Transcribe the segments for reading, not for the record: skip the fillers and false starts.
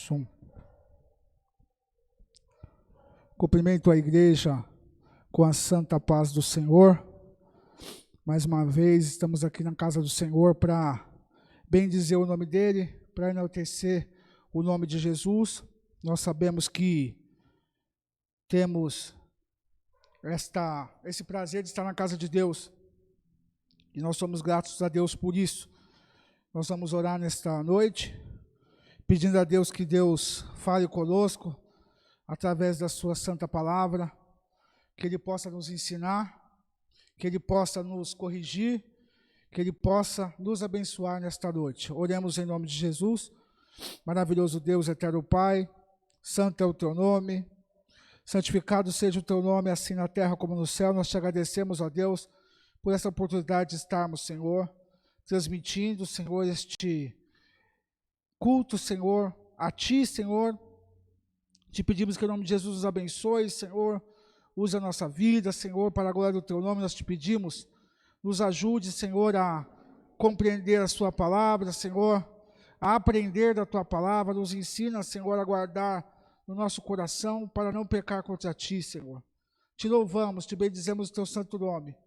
Som. Cumprimento a igreja com a santa paz do Senhor. Mais uma vez estamos aqui na casa do Senhor para bendizer o nome dele, para enaltecer o nome de Jesus. Nós sabemos que temos esse prazer de estar na casa de Deus e nós somos gratos a Deus por isso. Nós vamos orar nesta noite, pedindo a Deus que Deus fale conosco através da sua santa palavra, que Ele possa nos ensinar, que Ele possa nos corrigir, que Ele possa nos abençoar nesta noite. Oremos em nome de Jesus. Maravilhoso Deus, eterno Pai, santo é o Teu nome, santificado seja o Teu nome, assim na terra como no céu. Nós te agradecemos, ó Deus, por essa oportunidade de estarmos, Senhor, transmitindo, Senhor, este culto, Senhor, a Ti, Senhor. Te pedimos que o nome de Jesus nos abençoe, Senhor. Usa a nossa vida, Senhor, para a glória do Teu nome. Nós te pedimos, nos ajude, Senhor, a compreender a Sua palavra, Senhor, a aprender da Tua palavra. Nos ensina, Senhor, a guardar no nosso coração para não pecar contra Ti, Senhor. Te louvamos, te bendizemos o Teu santo nome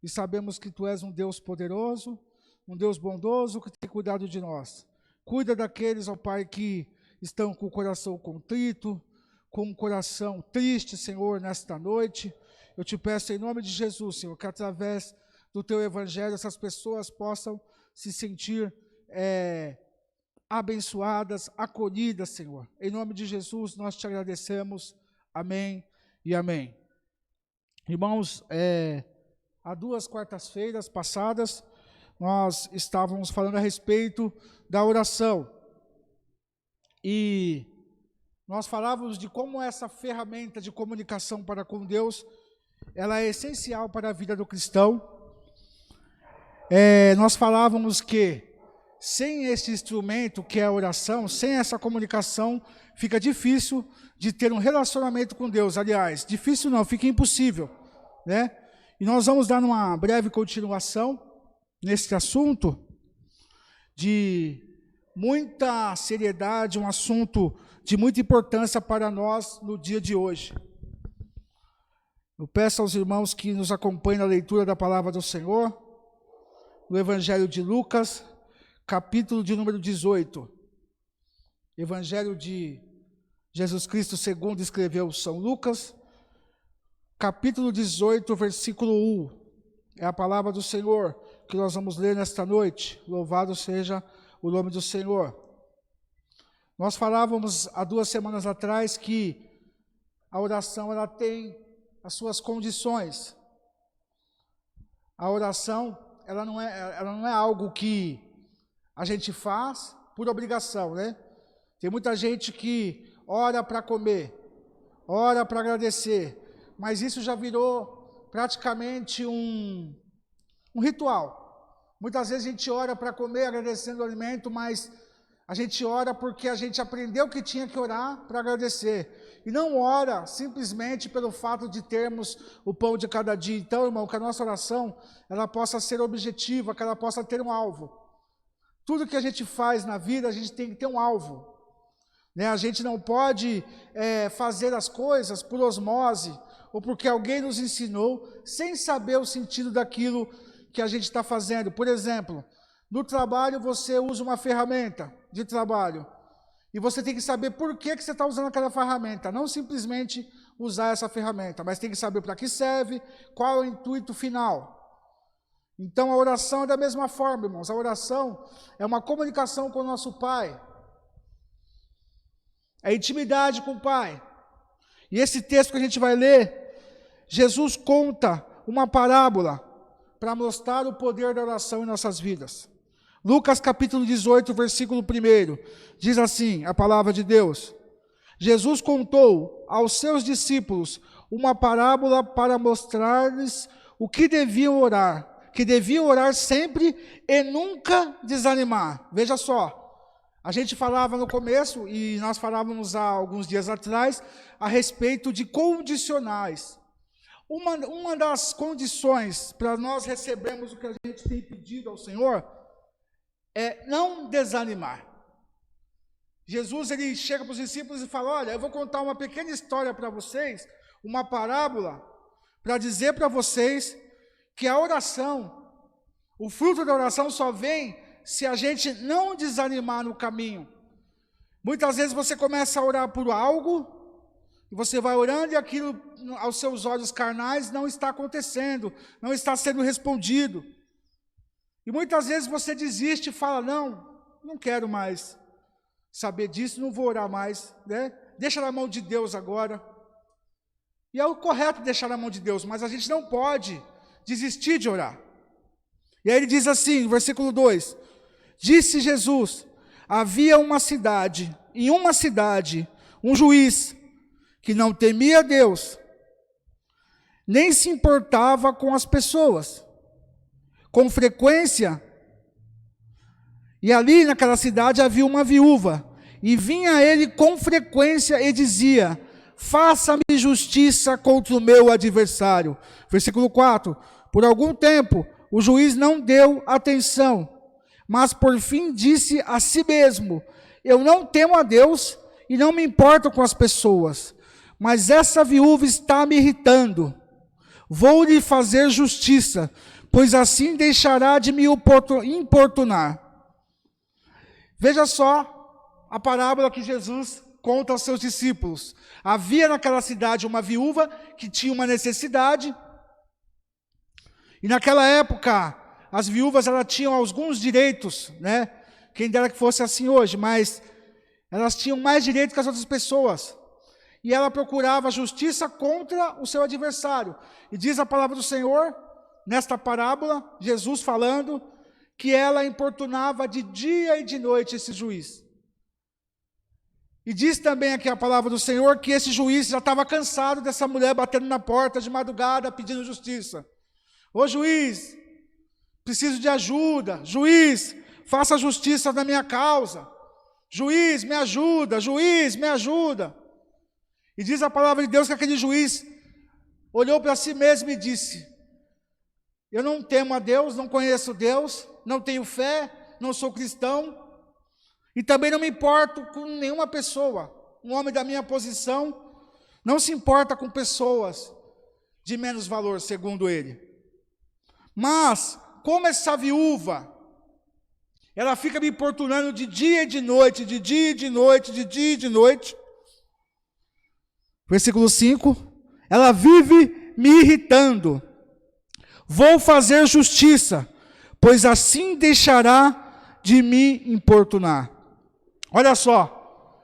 e sabemos que Tu és um Deus poderoso, um Deus bondoso que tem cuidado de nós. Cuida daqueles, ó Pai, que estão com o coração contrito, com o coração triste, Senhor, nesta noite. Eu te peço em nome de Jesus, Senhor, que através do Teu Evangelho essas pessoas possam se sentir abençoadas, acolhidas, Senhor. Em nome de Jesus nós te agradecemos. Amém e amém. Irmãos, há 2 quartas-feiras passadas, nós estávamos falando a respeito da oração. E nós falávamos de como essa ferramenta de comunicação para com Deus, ela é essencial para a vida do cristão. Nós falávamos que sem esse instrumento que é a oração, sem essa comunicação, fica difícil de ter um relacionamento com Deus. Aliás, difícil não, fica impossível, né? E nós vamos dar uma breve continuação nesse assunto de muita seriedade, um assunto de muita importância para nós no dia de hoje. Eu peço aos irmãos que nos acompanhem na leitura da palavra do Senhor, no Evangelho de Lucas, capítulo de número 18. Evangelho de Jesus Cristo segundo escreveu São Lucas, capítulo 18, versículo 1. É a palavra do Senhor que nós vamos ler nesta noite. Louvado seja o nome do Senhor. Nós falávamos há 2 semanas atrás que a oração ela tem as suas condições. A oração ela não é algo que a gente faz por obrigação, né? Tem muita gente que ora para comer, ora para agradecer, mas isso já virou praticamente um ritual. Muitas vezes a gente ora para comer, agradecendo o alimento, mas a gente ora porque a gente aprendeu que tinha que orar para agradecer. E não ora simplesmente pelo fato de termos o pão de cada dia. Então, irmão, que a nossa oração ela possa ser objetiva, que ela possa ter um alvo. Tudo que a gente faz na vida, a gente tem que ter um alvo. Né? A gente não pode fazer as coisas por osmose, ou porque alguém nos ensinou, sem saber o sentido daquilo que a gente está fazendo. Por exemplo, no trabalho você usa uma ferramenta de trabalho, e você tem que saber por que você está usando aquela ferramenta, não simplesmente usar essa ferramenta, mas tem que saber para que serve, qual é o intuito final. Então a oração é da mesma forma, irmãos. A oração é uma comunicação com o nosso Pai, é intimidade com o Pai. E esse texto que a gente vai ler, Jesus conta uma parábola para mostrar o poder da oração em nossas vidas. Lucas capítulo 18, versículo 1, diz assim, a palavra de Deus: Jesus contou aos seus discípulos uma parábola para mostrar-lhes o que deviam orar sempre e nunca desanimar. Veja só, a gente falava no começo, e nós falávamos há alguns dias atrás, a respeito de condicionais. Uma das condições para nós recebermos o que a gente tem pedido ao Senhor é não desanimar. Jesus ele chega para os discípulos e fala: olha, eu vou contar uma pequena história para vocês, uma parábola, para dizer para vocês que a oração, o fruto da oração só vem se a gente não desanimar no caminho. Muitas vezes você começa a orar por algo, e você vai orando e aquilo aos seus olhos carnais não está acontecendo, não está sendo respondido. E muitas vezes você desiste e fala: não quero mais saber disso, não vou orar mais, né? Deixa na mão de Deus agora. E é o correto deixar na mão de Deus, mas a gente não pode desistir de orar. E aí ele diz assim, versículo 2: disse Jesus: havia em uma cidade, um juiz que não temia Deus, nem se importava com as pessoas. Com frequência, e ali naquela cidade havia uma viúva, e vinha a ele com frequência e dizia: faça-me justiça contra o meu adversário. Versículo 4: por algum tempo o juiz não deu atenção, mas por fim disse a si mesmo: eu não temo a Deus e não me importo com as pessoas, mas essa viúva está me irritando. Vou lhe fazer justiça, pois assim deixará de me importunar. Veja só a parábola que Jesus conta aos seus discípulos. Havia naquela cidade uma viúva que tinha uma necessidade, e naquela época as viúvas elas tinham alguns direitos, né? Quem dera que fosse assim hoje, mas elas tinham mais direitos que as outras pessoas. E ela procurava justiça contra o seu adversário. E diz a palavra do Senhor, nesta parábola, Jesus falando, que ela importunava de dia e de noite esse juiz. E diz também aqui a palavra do Senhor que esse juiz já estava cansado dessa mulher batendo na porta de madrugada pedindo justiça. Ô juiz, preciso de ajuda. Juiz, faça justiça na minha causa. Juiz, me ajuda. Juiz, me ajuda. E diz a palavra de Deus que aquele juiz olhou para si mesmo e disse: eu não temo a Deus, não conheço Deus, não tenho fé, não sou cristão, e também não me importo com nenhuma pessoa. Um homem da minha posição não se importa com pessoas de menos valor, segundo ele. Mas, como essa viúva, ela fica me importunando de dia e de noite, de dia e de noite, de dia e de noite. Versículo 5, ela vive me irritando. Vou fazer justiça, pois assim deixará de me importunar. Olha só,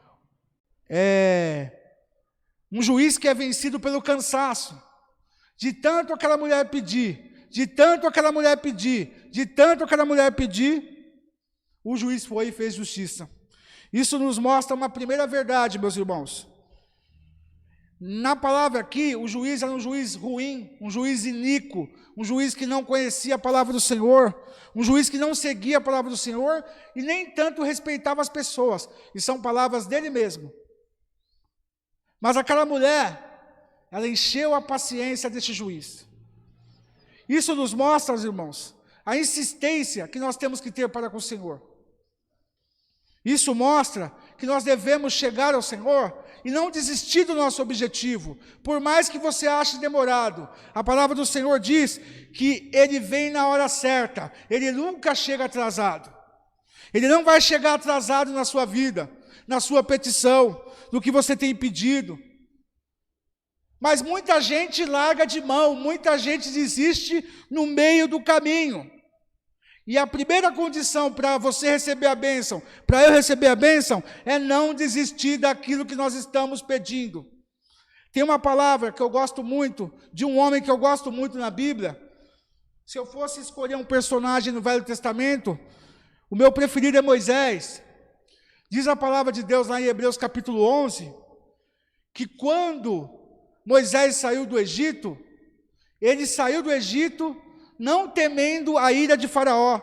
um juiz que é vencido pelo cansaço, de tanto aquela mulher pedir, de tanto aquela mulher pedir, de tanto aquela mulher pedir, o juiz foi e fez justiça. Isso nos mostra uma primeira verdade, meus irmãos. Na palavra aqui, o juiz era um juiz ruim, um juiz iníquo, um juiz que não conhecia a palavra do Senhor, um juiz que não seguia a palavra do Senhor e nem tanto respeitava as pessoas. E são palavras dele mesmo. Mas aquela mulher, ela encheu a paciência desse juiz. Isso nos mostra, irmãos, a insistência que nós temos que ter para com o Senhor. Isso mostra que nós devemos chegar ao Senhor e não desistir do nosso objetivo, por mais que você ache demorado. A palavra do Senhor diz que Ele vem na hora certa, Ele nunca chega atrasado. Ele não vai chegar atrasado na sua vida, na sua petição, no que você tem pedido. Mas muita gente larga de mão, muita gente desiste no meio do caminho. E a primeira condição para você receber a bênção, para eu receber a bênção, é não desistir daquilo que nós estamos pedindo. Tem uma palavra que eu gosto muito, de um homem que eu gosto muito na Bíblia. Se eu fosse escolher um personagem no Velho Testamento, o meu preferido é Moisés. Diz a palavra de Deus lá em Hebreus capítulo 11, que quando Moisés saiu do Egito, ele saiu do Egito não temendo a ira de Faraó,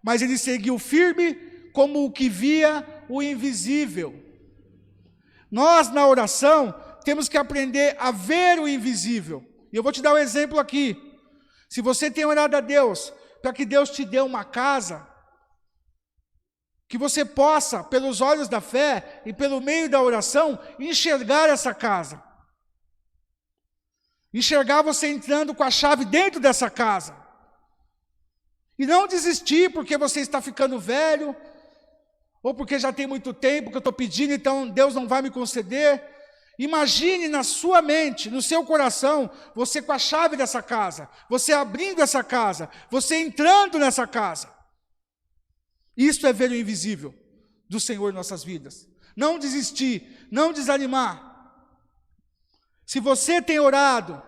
mas ele seguiu firme como o que via o invisível. Nós, na oração, temos que aprender a ver o invisível. E eu vou te dar um exemplo aqui. Se você tem orado a Deus, para que Deus te dê uma casa, que você possa, pelos olhos da fé e pelo meio da oração, enxergar essa casa. Enxergar você entrando com a chave dentro dessa casa. E não desistir porque você está ficando velho, ou porque já tem muito tempo que eu estou pedindo, então Deus não vai me conceder. Imagine na sua mente, no seu coração, você com a chave dessa casa, você abrindo essa casa, você entrando nessa casa. Isso é ver o invisível do Senhor em nossas vidas. Não desistir, não desanimar. Se você tem orado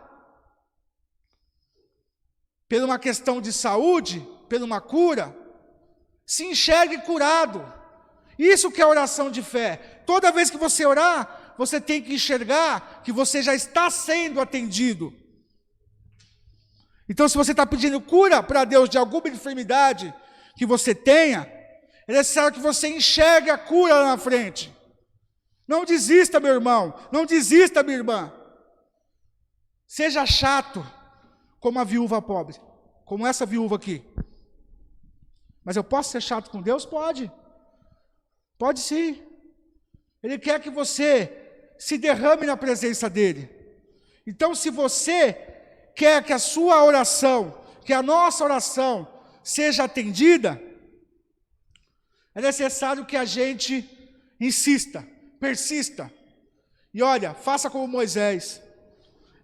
por uma questão de saúde, por uma cura, se enxergue curado. Isso que é oração de fé. Toda vez que você orar, você tem que enxergar que você já está sendo atendido. Então, se você está pedindo cura para Deus de alguma enfermidade que você tenha, é necessário que você enxergue a cura lá na frente. Não desista, meu irmão. Não desista, minha irmã. Seja chato como a viúva pobre. Como essa viúva aqui. Mas eu posso ser chato com Deus? Pode. Pode sim. Ele quer que você se derrame na presença dEle. Então, se você quer que a sua oração, que a nossa oração seja atendida, é necessário que a gente insista, persista. E olha, faça como Moisés.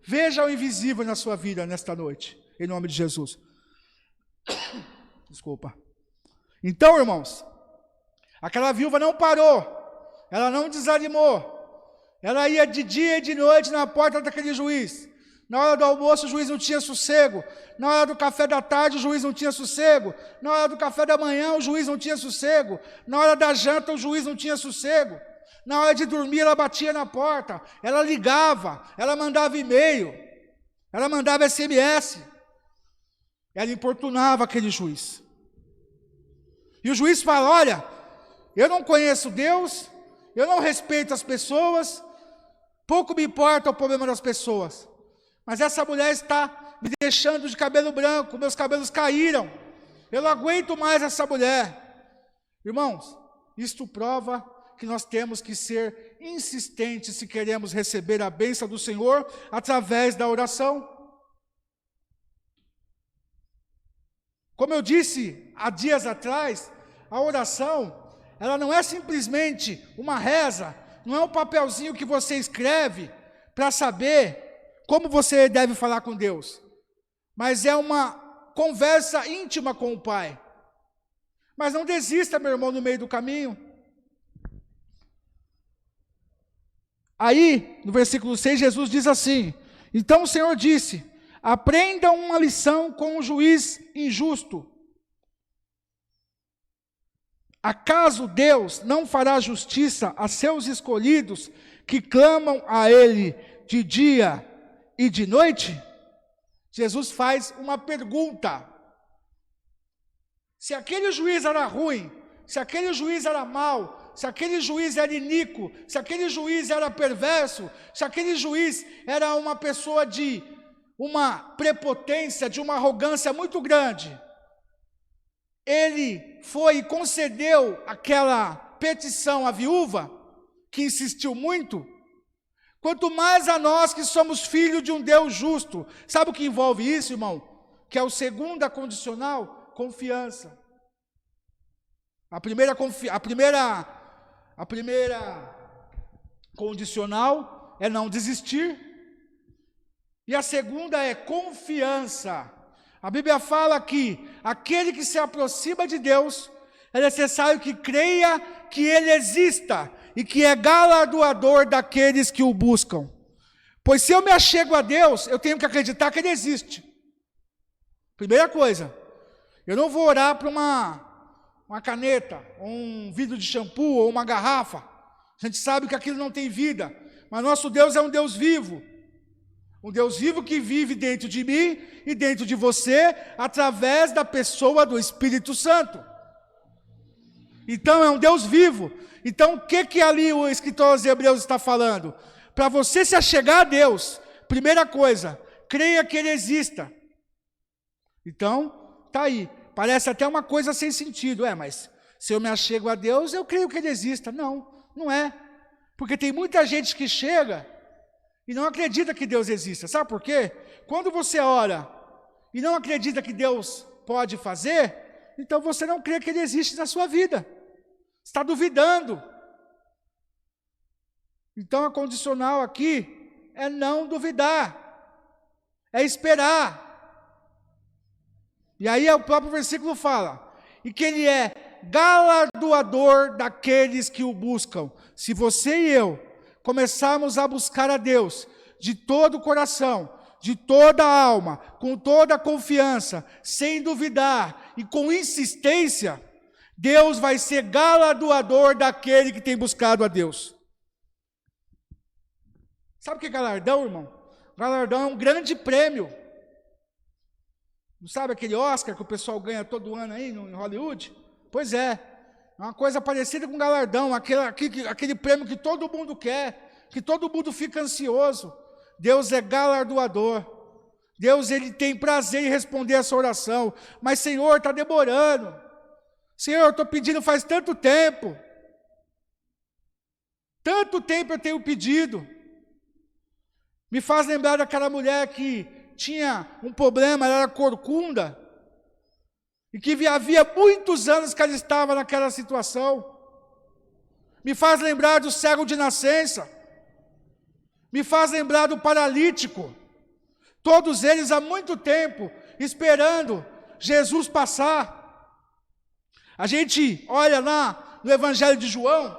Veja o invisível na sua vida nesta noite, em nome de Jesus. Desculpa. Então, irmãos, aquela viúva não parou, ela não desanimou. Ela ia de dia e de noite na porta daquele juiz. Na hora do almoço o juiz não tinha sossego. Na hora do café da tarde o juiz não tinha sossego. Na hora do café da manhã o juiz não tinha sossego. Na hora da janta o juiz não tinha sossego. Na hora de dormir ela batia na porta. Ela ligava, ela mandava e-mail, ela mandava SMS. Ela importunava aquele juiz. E o juiz fala, olha, eu não conheço Deus, eu não respeito as pessoas, pouco me importa o problema das pessoas, mas essa mulher está me deixando de cabelo branco, meus cabelos caíram, eu não aguento mais essa mulher. Irmãos, isto prova que nós temos que ser insistentes se queremos receber a bênção do Senhor através da oração. Como eu disse há dias atrás, a oração, ela não é simplesmente uma reza, não é um papelzinho que você escreve para saber como você deve falar com Deus, mas é uma conversa íntima com o Pai. Mas não desista, meu irmão, no meio do caminho. Aí, no versículo 6, Jesus diz assim, então o Senhor disse, aprenda uma lição com o juiz injusto. Acaso Deus não fará justiça a seus escolhidos que clamam a Ele de dia e de noite? Jesus faz uma pergunta. Se aquele juiz era ruim, se aquele juiz era mau, se aquele juiz era iníquo, se aquele juiz era perverso, se aquele juiz era uma pessoa de uma prepotência, de uma arrogância muito grande, ele foi e concedeu aquela petição à viúva, que insistiu muito, quanto mais a nós que somos filhos de um Deus justo. Sabe o que envolve isso, irmão? Que é o segundo condicional, confiança. A primeira condicional é não desistir, e a segunda é confiança. A Bíblia fala que aquele que se aproxima de Deus, é necessário que creia que Ele exista e que é galardoador daqueles que o buscam. Pois se eu me achego a Deus, eu tenho que acreditar que Ele existe. Primeira coisa, eu não vou orar para uma caneta, um vidro de shampoo ou uma garrafa. A gente sabe que aquilo não tem vida, mas nosso Deus é um Deus vivo. Um Deus vivo que vive dentro de mim e dentro de você, através da pessoa do Espírito Santo. Então é um Deus vivo. Então o que ali o escritor aos Hebreus está falando? Para você se achegar a Deus, primeira coisa, creia que Ele exista. Então, está aí. Parece até uma coisa sem sentido, mas Se eu me achego a Deus, eu creio que Ele exista. Não, não é. Porque tem muita gente que chega e não acredita que Deus exista. Sabe por quê? Quando você ora e não acredita que Deus pode fazer, então você não crê que Ele existe na sua vida. Está duvidando. Então a condicional aqui é não duvidar, é esperar. E aí o próprio versículo fala, e que Ele é galardoador daqueles que o buscam. Se você e eu começarmos a buscar a Deus de todo o coração, de toda a alma, com toda a confiança, sem duvidar e com insistência, Deus vai ser galardoador daquele que tem buscado a Deus. Sabe o que é galardão, irmão? Galardão é um grande prêmio. Não sabe aquele Oscar que o pessoal ganha todo ano aí em Hollywood? Pois é uma coisa parecida com galardão, aquele prêmio que todo mundo quer, que todo mundo fica ansioso. Deus é galardoador. Deus, Ele tem prazer em responder essa oração. Mas, Senhor, está demorando. Senhor, eu estou pedindo faz tanto tempo. Tanto tempo eu tenho pedido. Me faz lembrar daquela mulher que tinha um problema, ela era corcunda. E que havia muitos anos que ela estava naquela situação. Me faz lembrar do cego de nascença. Me faz lembrar do paralítico. Todos eles há muito tempo esperando Jesus passar. A gente olha lá no Evangelho de João,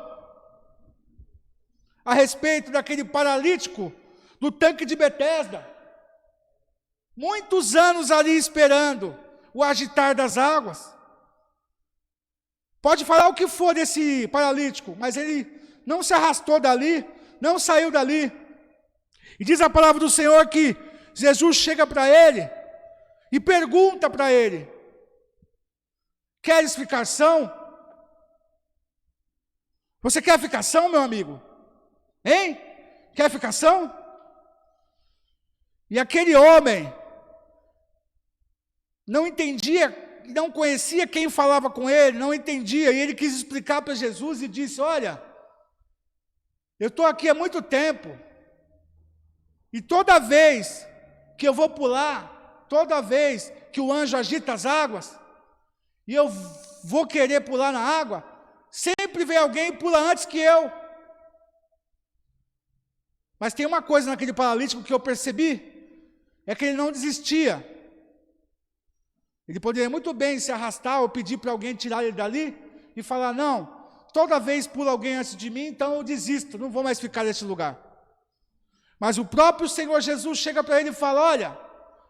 a respeito daquele paralítico do tanque de Betesda. Muitos anos ali esperando o agitar das águas. Pode falar o que for desse paralítico, mas ele não se arrastou dali, não saiu dali. E diz a palavra do Senhor que Jesus chega para ele e pergunta para ele: queres ficar são? Você quer ficar são, meu amigo? Hein? Quer ficar são? E aquele homem não entendia, não conhecia quem falava com ele, não entendia, e ele quis explicar para Jesus e disse: olha, eu estou aqui há muito tempo, e toda vez que eu vou pular, toda vez que o anjo agita as águas, e eu vou querer pular na água, sempre vem alguém e pula antes que eu. Mas tem uma coisa naquele paralítico que eu percebi, é que ele não desistia. Ele poderia muito bem se arrastar ou pedir para alguém tirar ele dali e falar: não, toda vez pula alguém antes de mim, então eu desisto, não vou mais ficar nesse lugar. Mas o próprio Senhor Jesus chega para ele e fala: olha,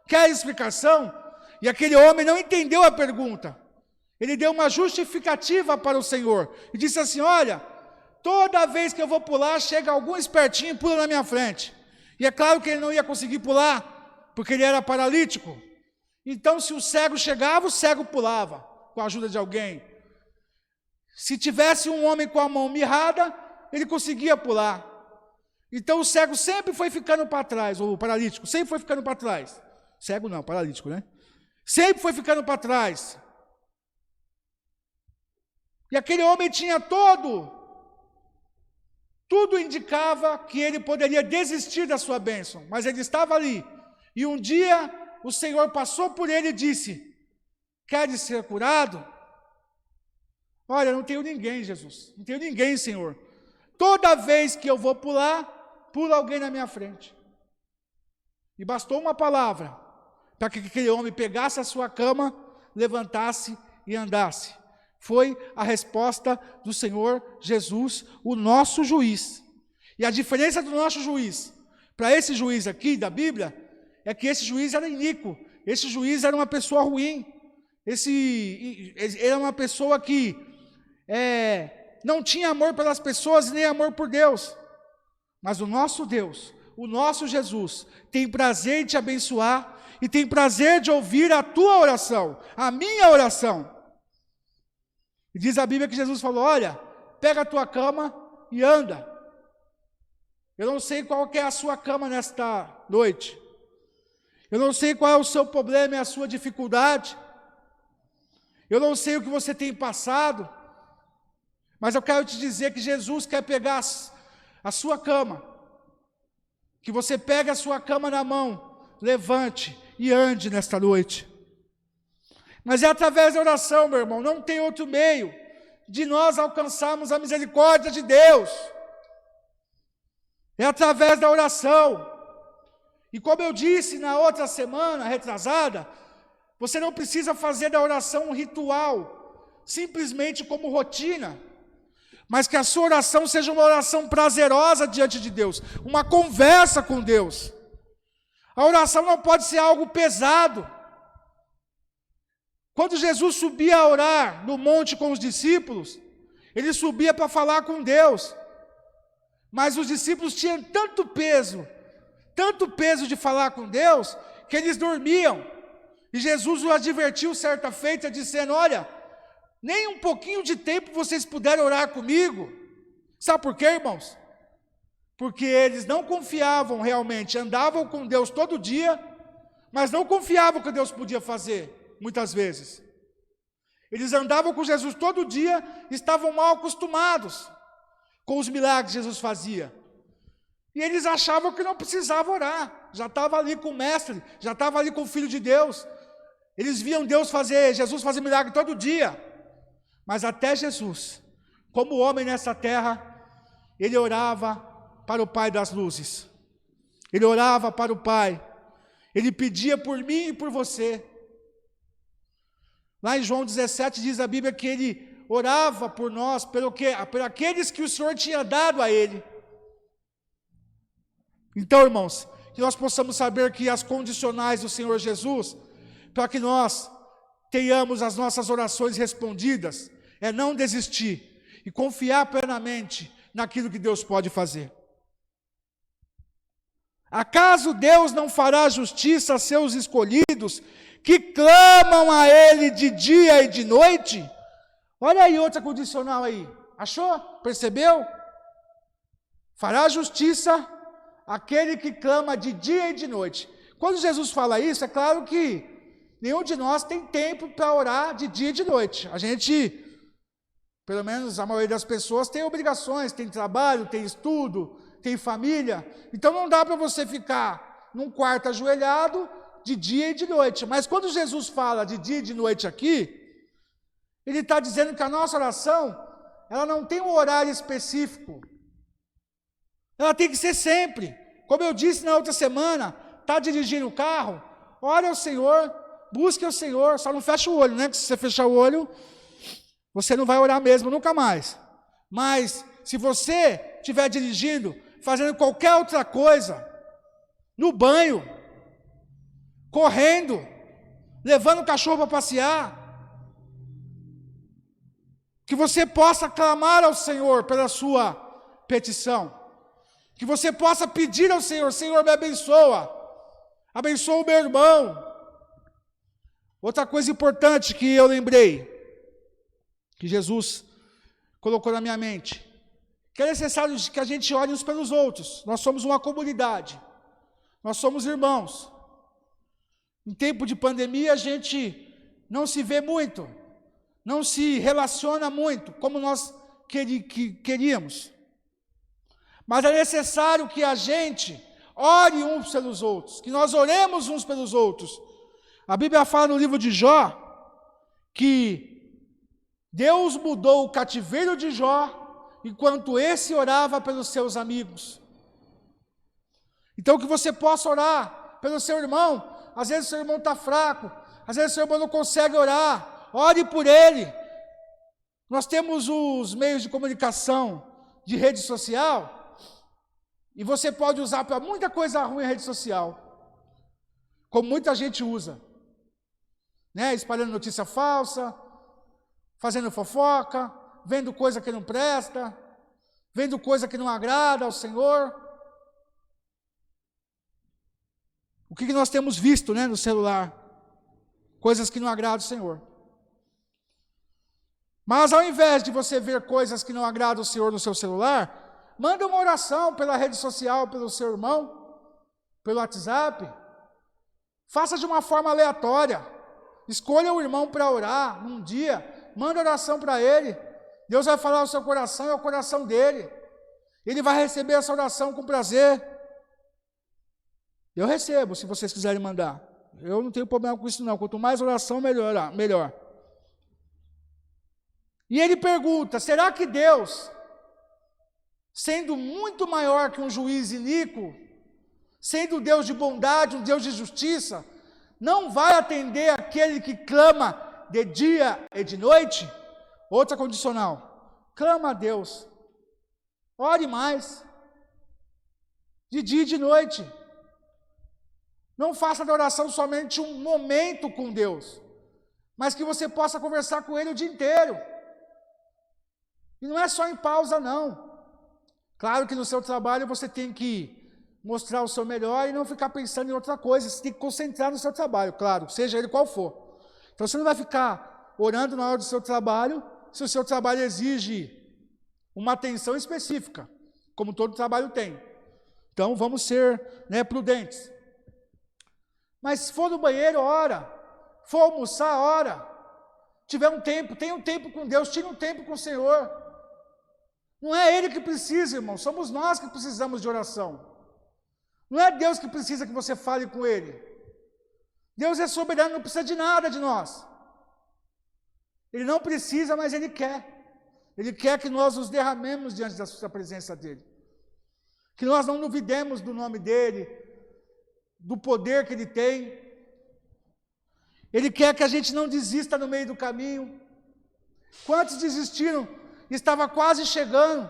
quer explicação? E aquele homem não entendeu a pergunta. Ele deu uma justificativa para o Senhor e disse assim: olha, toda vez que eu vou pular, chega algum espertinho e pula na minha frente. E é claro que ele não ia conseguir pular, porque ele era paralítico. Então, se o cego chegava, o cego pulava, com a ajuda de alguém. Se tivesse um homem com a mão mirrada, ele conseguia pular. Então, o cego sempre foi ficando para trás, ou o paralítico sempre foi ficando para trás. Cego não, paralítico, né? Sempre foi ficando para trás. E aquele homem tinha tudo indicava que ele poderia desistir da sua bênção, mas ele estava ali. E um dia o Senhor passou por ele e disse: queres ser curado? Olha, não tenho ninguém, Jesus, não tenho ninguém, Senhor. Toda vez que eu vou pular, pula alguém na minha frente. E bastou uma palavra para que aquele homem pegasse a sua cama, levantasse e andasse. Foi a resposta do Senhor Jesus, o nosso juiz. E a diferença do nosso juiz para esse juiz aqui da Bíblia é que esse juiz era iníquo, esse juiz era uma pessoa ruim, ele era uma pessoa que não tinha amor pelas pessoas nem amor por Deus. Mas o nosso Deus, o nosso Jesus, tem prazer em te abençoar e tem prazer de ouvir a tua oração, a minha oração. E diz a Bíblia que Jesus falou: olha, pega a tua cama e anda. Eu não sei qual que é a sua cama nesta noite. Eu não sei qual é o seu problema e a sua dificuldade. Eu não sei o que você tem passado. Mas eu quero te dizer que Jesus quer pegar a sua cama, que você pegue a sua cama na mão, levante e ande nesta noite. Mas é através da oração, meu irmão, não tem outro meio de nós alcançarmos a misericórdia de Deus. É através da oração. E como eu disse na outra semana, retrasada, você não precisa fazer da oração um ritual, simplesmente como rotina, mas que a sua oração seja uma oração prazerosa diante de Deus, uma conversa com Deus. A oração não pode ser algo pesado. Quando Jesus subia a orar no monte com os discípulos, ele subia para falar com Deus, mas os discípulos tinham tanto peso de falar com Deus, que eles dormiam. E Jesus os advertiu certa feita, dizendo: olha, nem um pouquinho de tempo vocês puderam orar comigo. Sabe por quê, irmãos? Porque eles não confiavam realmente, andavam com Deus todo dia, mas não confiavam que Deus podia fazer, muitas vezes. Eles andavam com Jesus todo dia, estavam mal acostumados com os milagres que Jesus fazia. E eles achavam que não precisavam orar, já estava ali com o mestre, já estava ali com o Filho de Deus. Eles viam Jesus fazer milagre todo dia. Mas até Jesus, como homem nessa terra, ele orava para o Pai das luzes. Ele orava para o Pai. Ele pedia por mim e por você. Lá em João 17 diz a Bíblia que ele orava por nós, por aqueles que o Senhor tinha dado a ele. Então, irmãos, que nós possamos saber que as condicionais do Senhor Jesus, para que nós tenhamos as nossas orações respondidas, é não desistir e confiar plenamente naquilo que Deus pode fazer. Acaso Deus não fará justiça a seus escolhidos, que clamam a Ele de dia e de noite? Olha aí outra condicional aí, achou? Percebeu? Fará justiça aquele que clama de dia e de noite. Quando Jesus fala isso, é claro que nenhum de nós tem tempo para orar de dia e de noite. A gente, pelo menos a maioria das pessoas, tem obrigações, tem trabalho, tem estudo, tem família. Então não dá para você ficar num quarto ajoelhado de dia e de noite. Mas quando Jesus fala de dia e de noite aqui, ele está dizendo que a nossa oração, ela não tem um horário específico. Ela tem que ser sempre. Como eu disse na outra semana, está dirigindo o carro, ore ao Senhor, busque ao Senhor, só não fecha o olho, né? Porque se você fechar o olho, você não vai orar mesmo, nunca mais. Mas, se você estiver dirigindo, fazendo qualquer outra coisa, no banho, correndo, levando o cachorro para passear, que você possa clamar ao Senhor pela sua petição, que você possa pedir ao Senhor: Senhor, me abençoa o meu irmão. Outra coisa importante que eu lembrei, que Jesus colocou na minha mente, que é necessário que a gente ore uns pelos outros. Nós somos uma comunidade, nós somos irmãos. Em tempo de pandemia a gente não se vê muito, não se relaciona muito como nós queríamos. Mas é necessário que a gente ore uns pelos outros, que nós oremos uns pelos outros. A Bíblia fala no livro de Jó que Deus mudou o cativeiro de Jó enquanto esse orava pelos seus amigos. Então que você possa orar pelo seu irmão. Às vezes o seu irmão está fraco, às vezes o seu irmão não consegue orar, ore por ele. Nós temos os meios de comunicação de rede social, e você pode usar para muita coisa ruim a rede social, como muita gente usa, né? Espalhando notícia falsa, fazendo fofoca, vendo coisa que não presta, vendo coisa que não agrada ao Senhor. O que nós temos visto, né, no celular? Coisas que não agradam ao Senhor. Mas ao invés de você ver coisas que não agradam ao Senhor no seu celular, manda uma oração pela rede social, pelo seu irmão, pelo WhatsApp. Faça de uma forma aleatória. Escolha o irmão para orar num dia, manda oração para ele. Deus vai falar ao seu coração, é o coração dele. Ele vai receber essa oração com prazer. Eu recebo, se vocês quiserem mandar. Eu não tenho problema com isso não. Quanto mais oração, melhor. E ele pergunta, será que Deus, sendo muito maior que um juiz iníquo, sendo um Deus de bondade, um Deus de justiça, não vai atender aquele que clama de dia e de noite? Outra condicional, clama a Deus, ore mais, de dia e de noite. Não faça da oração somente um momento com Deus, mas que você possa conversar com Ele o dia inteiro. E não é só em pausa, não. Claro que no seu trabalho você tem que mostrar o seu melhor e não ficar pensando em outra coisa. Você tem que concentrar no seu trabalho, claro, seja ele qual for. Então você não vai ficar orando na hora do seu trabalho, se o seu trabalho exige uma atenção específica, como todo trabalho tem. Então vamos ser prudentes. Mas se for no banheiro, ora. For almoçar, ora. Tiver um tempo, tenha um tempo com Deus, tire um tempo com o Senhor. Não é Ele que precisa, irmão, somos nós que precisamos de oração. Não é Deus que precisa que você fale com Ele. Deus é soberano, não precisa de nada de nós. Ele não precisa, mas Ele quer. Ele quer que nós nos derramemos diante da sua presença dEle. Que nós não duvidemos do nome dEle, do poder que Ele tem. Ele quer que a gente não desista no meio do caminho. Quantos desistiram? Estava quase chegando.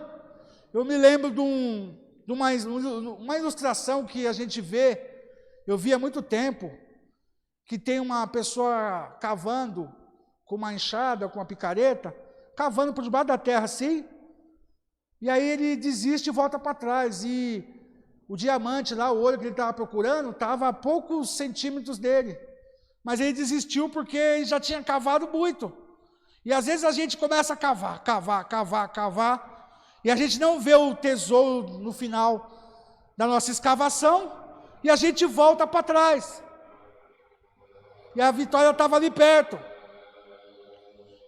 Eu me lembro de uma ilustração que a gente vê, eu vi há muito tempo, que tem uma pessoa cavando com uma enxada, com uma picareta, cavando por debaixo da terra assim, e aí ele desiste e volta para trás, e o diamante lá, o ouro que ele estava procurando, estava a poucos centímetros dele, mas ele desistiu porque ele já tinha cavado muito. E às vezes a gente começa a cavar, e a gente não vê o tesouro no final da nossa escavação, e a gente volta para trás. E a vitória estava ali perto.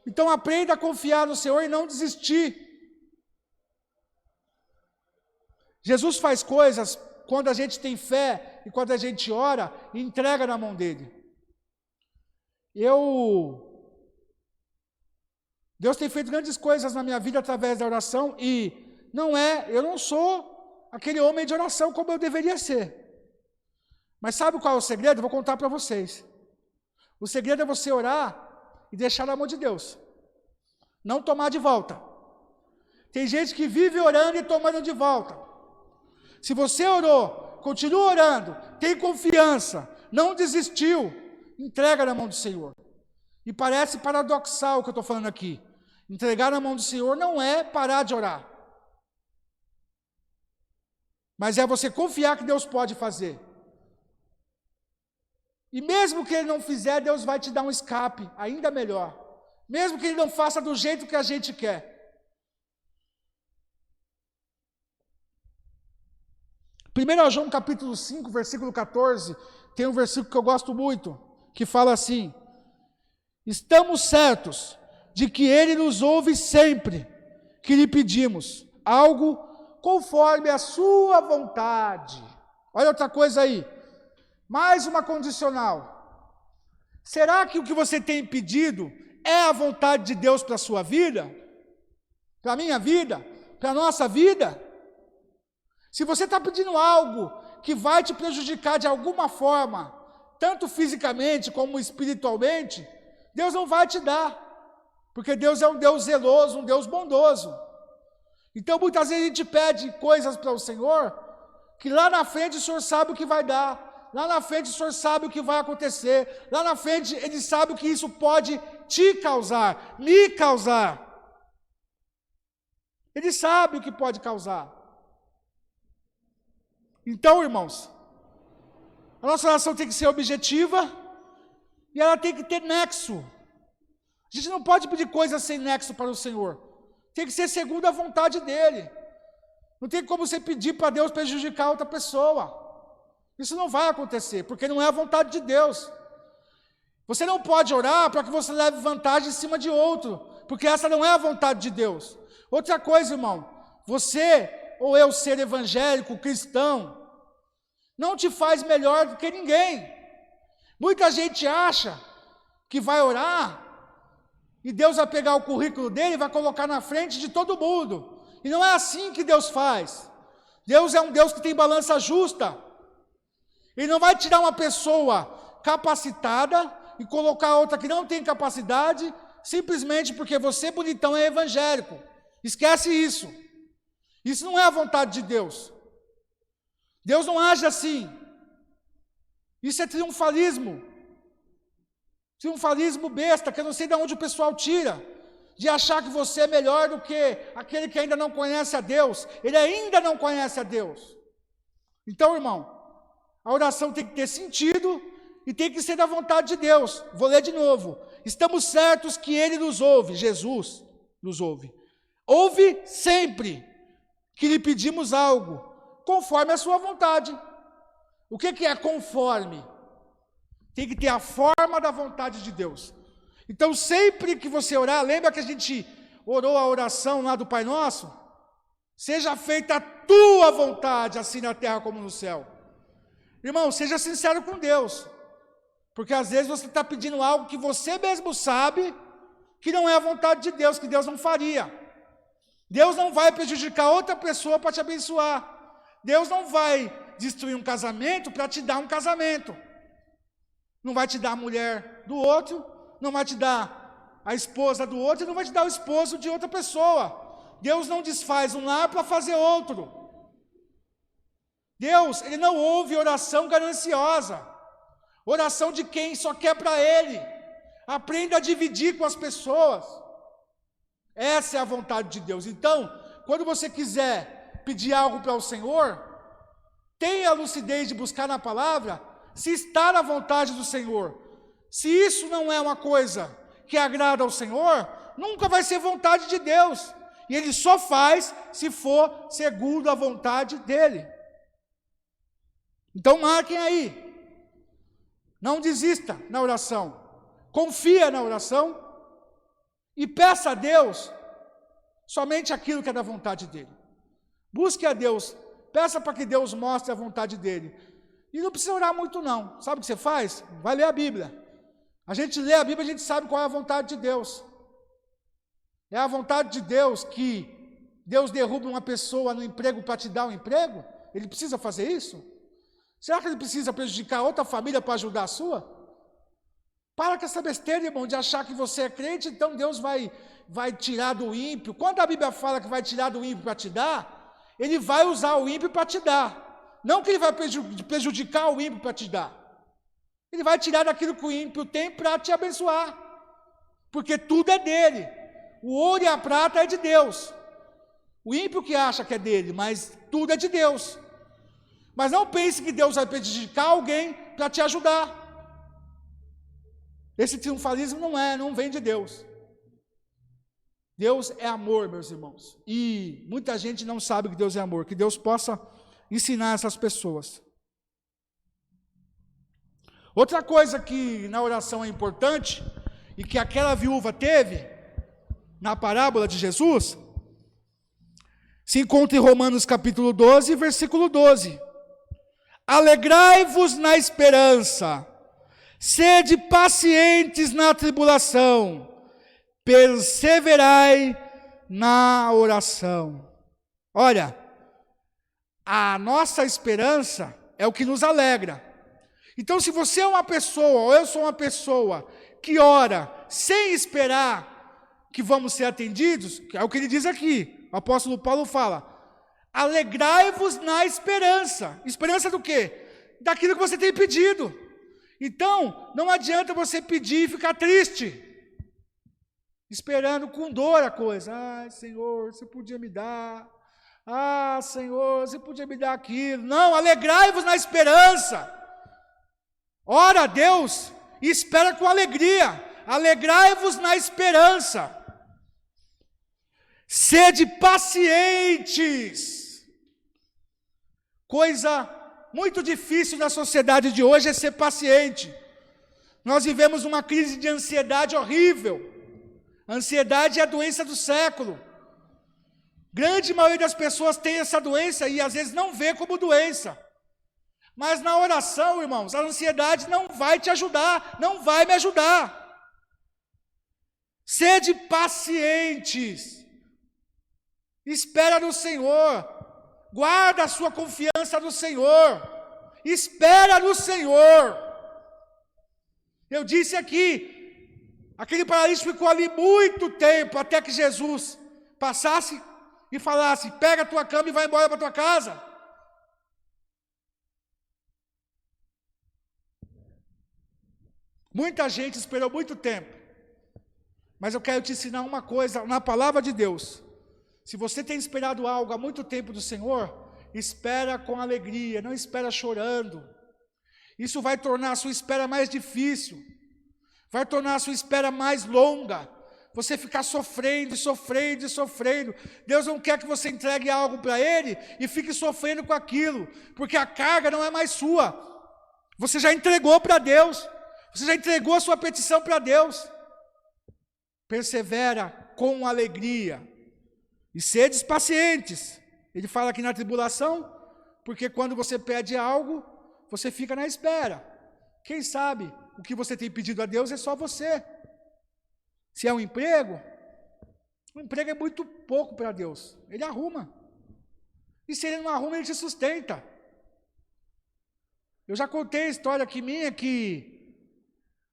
Então aprenda a confiar no Senhor e não desistir. Jesus faz coisas quando a gente tem fé e quando a gente ora e entrega na mão dele. Deus tem feito grandes coisas na minha vida através da oração e eu não sou aquele homem de oração como eu deveria ser. Mas sabe qual é o segredo? Eu vou contar para vocês. O segredo é você orar e deixar na mão de Deus. Não tomar de volta. Tem gente que vive orando e tomando de volta. Se você orou, continua orando, tem confiança, não desistiu, entrega na mão do Senhor. E parece paradoxal o que eu estou falando aqui. Entregar na mão do Senhor não é parar de orar. Mas é você confiar que Deus pode fazer. E mesmo que Ele não fizer, Deus vai te dar um escape, ainda melhor. Mesmo que Ele não faça do jeito que a gente quer. 1 João capítulo 5, versículo 14, tem um versículo que eu gosto muito, que fala assim: estamos certos de que Ele nos ouve sempre que lhe pedimos algo conforme a sua vontade. Olha outra coisa aí, mais uma condicional. Será que o que você tem pedido é a vontade de Deus para a sua vida? Para a minha vida? Para a nossa vida? Se você está pedindo algo que vai te prejudicar de alguma forma, tanto fisicamente como espiritualmente, Deus não vai te dar, porque Deus é um Deus zeloso, um Deus bondoso. Então muitas vezes a gente pede coisas para o Senhor, que lá na frente o Senhor sabe o que vai dar, lá na frente o Senhor sabe o que vai acontecer, lá na frente Ele sabe o que isso pode te causar, me causar. Ele sabe o que pode causar. Então, irmãos, a nossa oração tem que ser objetiva e ela tem que ter nexo. A gente não pode pedir coisas sem nexo para o Senhor. Tem que ser segundo a vontade dEle. Não tem como você pedir para Deus prejudicar outra pessoa. Isso não vai acontecer, porque não é a vontade de Deus. Você não pode orar para que você leve vantagem em cima de outro. porque essa não é a vontade de Deus. Outra coisa, irmão, você ou eu ser evangélico, cristão, não te faz melhor do que ninguém. Muita gente acha que vai orar e Deus vai pegar o currículo dele e vai colocar na frente de todo mundo. E não é assim que Deus faz. Deus é um Deus que tem balança justa. Ele não vai tirar uma pessoa capacitada e colocar outra que não tem capacidade, simplesmente porque você, bonitão, é evangélico. Esquece isso. Isso não é a vontade de Deus. Deus não age assim. Isso é triunfalismo. Triunfalismo besta, que eu não sei de onde o pessoal tira, de achar que você é melhor do que aquele que ainda não conhece a Deus. Ele ainda não conhece a Deus. Então, irmão, a oração tem que ter sentido e tem que ser da vontade de Deus. Vou ler de novo. Estamos certos que Ele nos ouve, Jesus nos ouve. Ouve sempre que lhe pedimos algo, conforme a sua vontade. O que é conforme? Tem que ter a forma da vontade de Deus. Então, sempre que você orar, lembra que a gente orou a oração lá do Pai Nosso? Seja feita a tua vontade, assim na terra como no céu. Irmão, seja sincero com Deus. Porque às vezes você está pedindo algo que você mesmo sabe que não é a vontade de Deus, que Deus não faria. Deus não vai prejudicar outra pessoa para te abençoar. Deus não vai destruir um casamento para te dar um casamento. Não vai te dar a mulher do outro, não vai te dar a esposa do outro, e não vai te dar o esposo de outra pessoa. Deus não desfaz um lar para fazer outro. Deus, Ele não ouve oração gananciosa, oração de quem só quer para Ele. Aprenda a dividir com as pessoas. Essa é a vontade de Deus. Então, quando você quiser pedir algo para o Senhor, tenha a lucidez de buscar na palavra se está na vontade do Senhor. Se isso não é uma coisa que agrada ao Senhor, nunca vai ser vontade de Deus. E Ele só faz se for segundo a vontade dEle. Então marquem aí. Não desista na oração. Confia na oração e peça a Deus somente aquilo que é da vontade dEle. Busque a Deus, peça para que Deus mostre a vontade dEle. E não precisa orar muito não. Sabe o que você faz? Vai ler a Bíblia. A gente lê a Bíblia, a gente sabe qual é a vontade de Deus. É a vontade de Deus que Deus derrube uma pessoa no emprego para te dar um emprego? Ele precisa fazer isso? Será que Ele precisa prejudicar outra família para ajudar a sua? Para com essa besteira, irmão, de achar que você é crente, então Deus vai tirar do ímpio. Quando a Bíblia fala que vai tirar do ímpio para te dar, Ele vai usar o ímpio para te dar. Não que Ele vai prejudicar o ímpio para te dar. Ele vai tirar daquilo que o ímpio tem para te abençoar. Porque tudo é dele. O ouro e a prata é de Deus. O ímpio que acha que é dele, mas tudo é de Deus. Mas não pense que Deus vai prejudicar alguém para te ajudar. Esse triunfalismo não vem de Deus. Deus é amor, meus irmãos. E muita gente não sabe que Deus é amor. Que Deus possa ensinar essas pessoas. Outra coisa que na oração é importante, e que aquela viúva teve, na parábola de Jesus, se encontra em Romanos capítulo 12, versículo 12. Alegrai-vos na esperança, sede pacientes na tribulação, perseverai na oração. Olha, a nossa esperança é o que nos alegra. Então, se você é uma pessoa, ou eu sou uma pessoa, que ora sem esperar que vamos ser atendidos, é o que ele diz aqui, o apóstolo Paulo fala, alegrai-vos na esperança. Esperança do quê? Daquilo que você tem pedido. Então, não adianta você pedir e ficar triste, esperando com dor a coisa. Ai, Senhor, você podia me dar. Ah, Senhor, você podia me dar aquilo. Não, alegrai-vos na esperança. Ora a Deus e espera com alegria. Alegrai-vos na esperança. Sede pacientes. Coisa muito difícil na sociedade de hoje é ser paciente. Nós vivemos uma crise de ansiedade horrível. A ansiedade é a doença do século. Grande maioria das pessoas tem essa doença e às vezes não vê como doença. Mas na oração, irmãos, a ansiedade não vai te ajudar, não vai me ajudar. Sede pacientes. Espera no Senhor. Guarda a sua confiança no Senhor. Espera no Senhor. Eu disse aqui, aquele paralítico ficou ali muito tempo, até que Jesus passasse e falasse, pega a tua cama e vai embora para tua casa. Muita gente esperou muito tempo, mas eu quero te ensinar uma coisa, na palavra de Deus. Se você tem esperado algo há muito tempo do Senhor, espera com alegria, não espera chorando. Isso vai tornar a sua espera mais difícil, vai tornar a sua espera mais longa, você ficar sofrendo, sofrendo e sofrendo. Deus não quer que você entregue algo para Ele e fique sofrendo com aquilo, porque a carga não é mais sua, você já entregou para Deus, você já entregou a sua petição para Deus. Persevera com alegria e sedes pacientes. Ele fala aqui na tribulação, porque quando você pede algo, você fica na espera. Quem sabe o que você tem pedido a Deus é só você. Se é um emprego, o emprego é muito pouco para Deus, Ele arruma. E se Ele não arruma, Ele te sustenta. Eu já contei a história aqui minha, que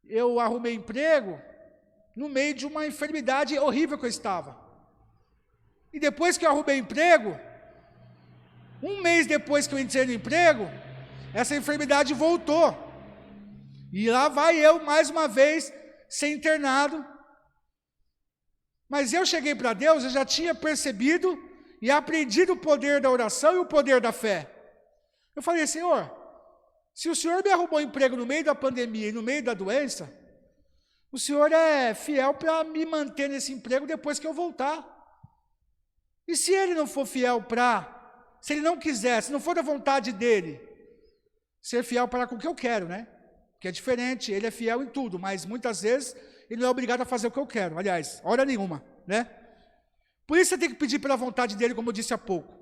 eu arrumei emprego no meio de uma enfermidade horrível que eu estava. E depois que eu arrumei emprego, um mês depois que eu entrei no emprego, essa enfermidade voltou. E lá vai eu, mais uma vez, ser internado. Mas eu cheguei para Deus, eu já tinha percebido e aprendido o poder da oração e o poder da fé. Eu falei, Senhor, se o Senhor me arrumou emprego no meio da pandemia e no meio da doença, o Senhor é fiel para me manter nesse emprego depois que eu voltar. E se Ele não for fiel se Ele não quiser, se não for da vontade dEle, ser fiel para com o que eu quero, né? Que é diferente, Ele é fiel em tudo, mas muitas vezes Ele não é obrigado a fazer o que eu quero. Aliás, hora nenhuma, né? Por isso você tem que pedir pela vontade dEle, como eu disse há pouco.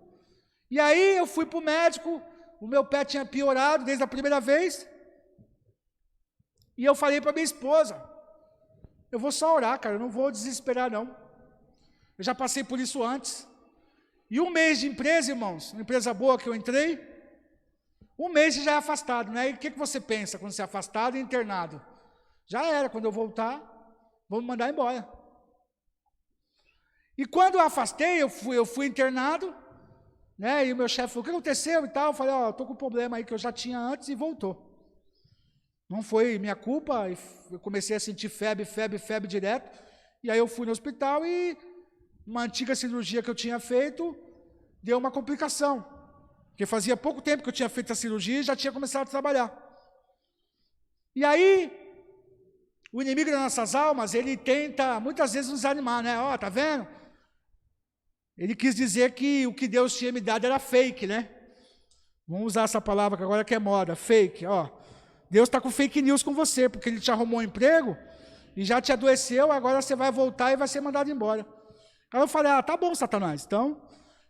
E aí eu fui para o médico, o meu pé tinha piorado desde a primeira vez, e eu falei para minha esposa, eu vou só orar, cara, eu não vou desesperar não. Eu já passei por isso antes. E um mês de empresa, irmãos, uma empresa boa que eu entrei, um mês já é afastado, né? E o que você pensa quando você é afastado e internado? Já era, quando eu voltar, vão me mandar embora. E quando eu afastei, eu fui internado, né? E o meu chefe falou, o que aconteceu e tal? Eu falei, estou com um problema aí que eu já tinha antes e voltou. Não foi minha culpa, eu comecei a sentir febre direto, e aí eu fui no hospital e uma antiga cirurgia que eu tinha feito deu uma complicação, porque fazia pouco tempo que eu tinha feito a cirurgia e já tinha começado a trabalhar. E aí, o inimigo das nossas almas, ele tenta muitas vezes nos animar, né? Tá vendo? Ele quis dizer que o que Deus tinha me dado era fake, né? Vamos usar essa palavra que agora que é moda, fake, Deus está com fake news com você, porque Ele te arrumou um emprego e já te adoeceu, agora você vai voltar e vai ser mandado embora. Aí eu falei, tá bom, Satanás, então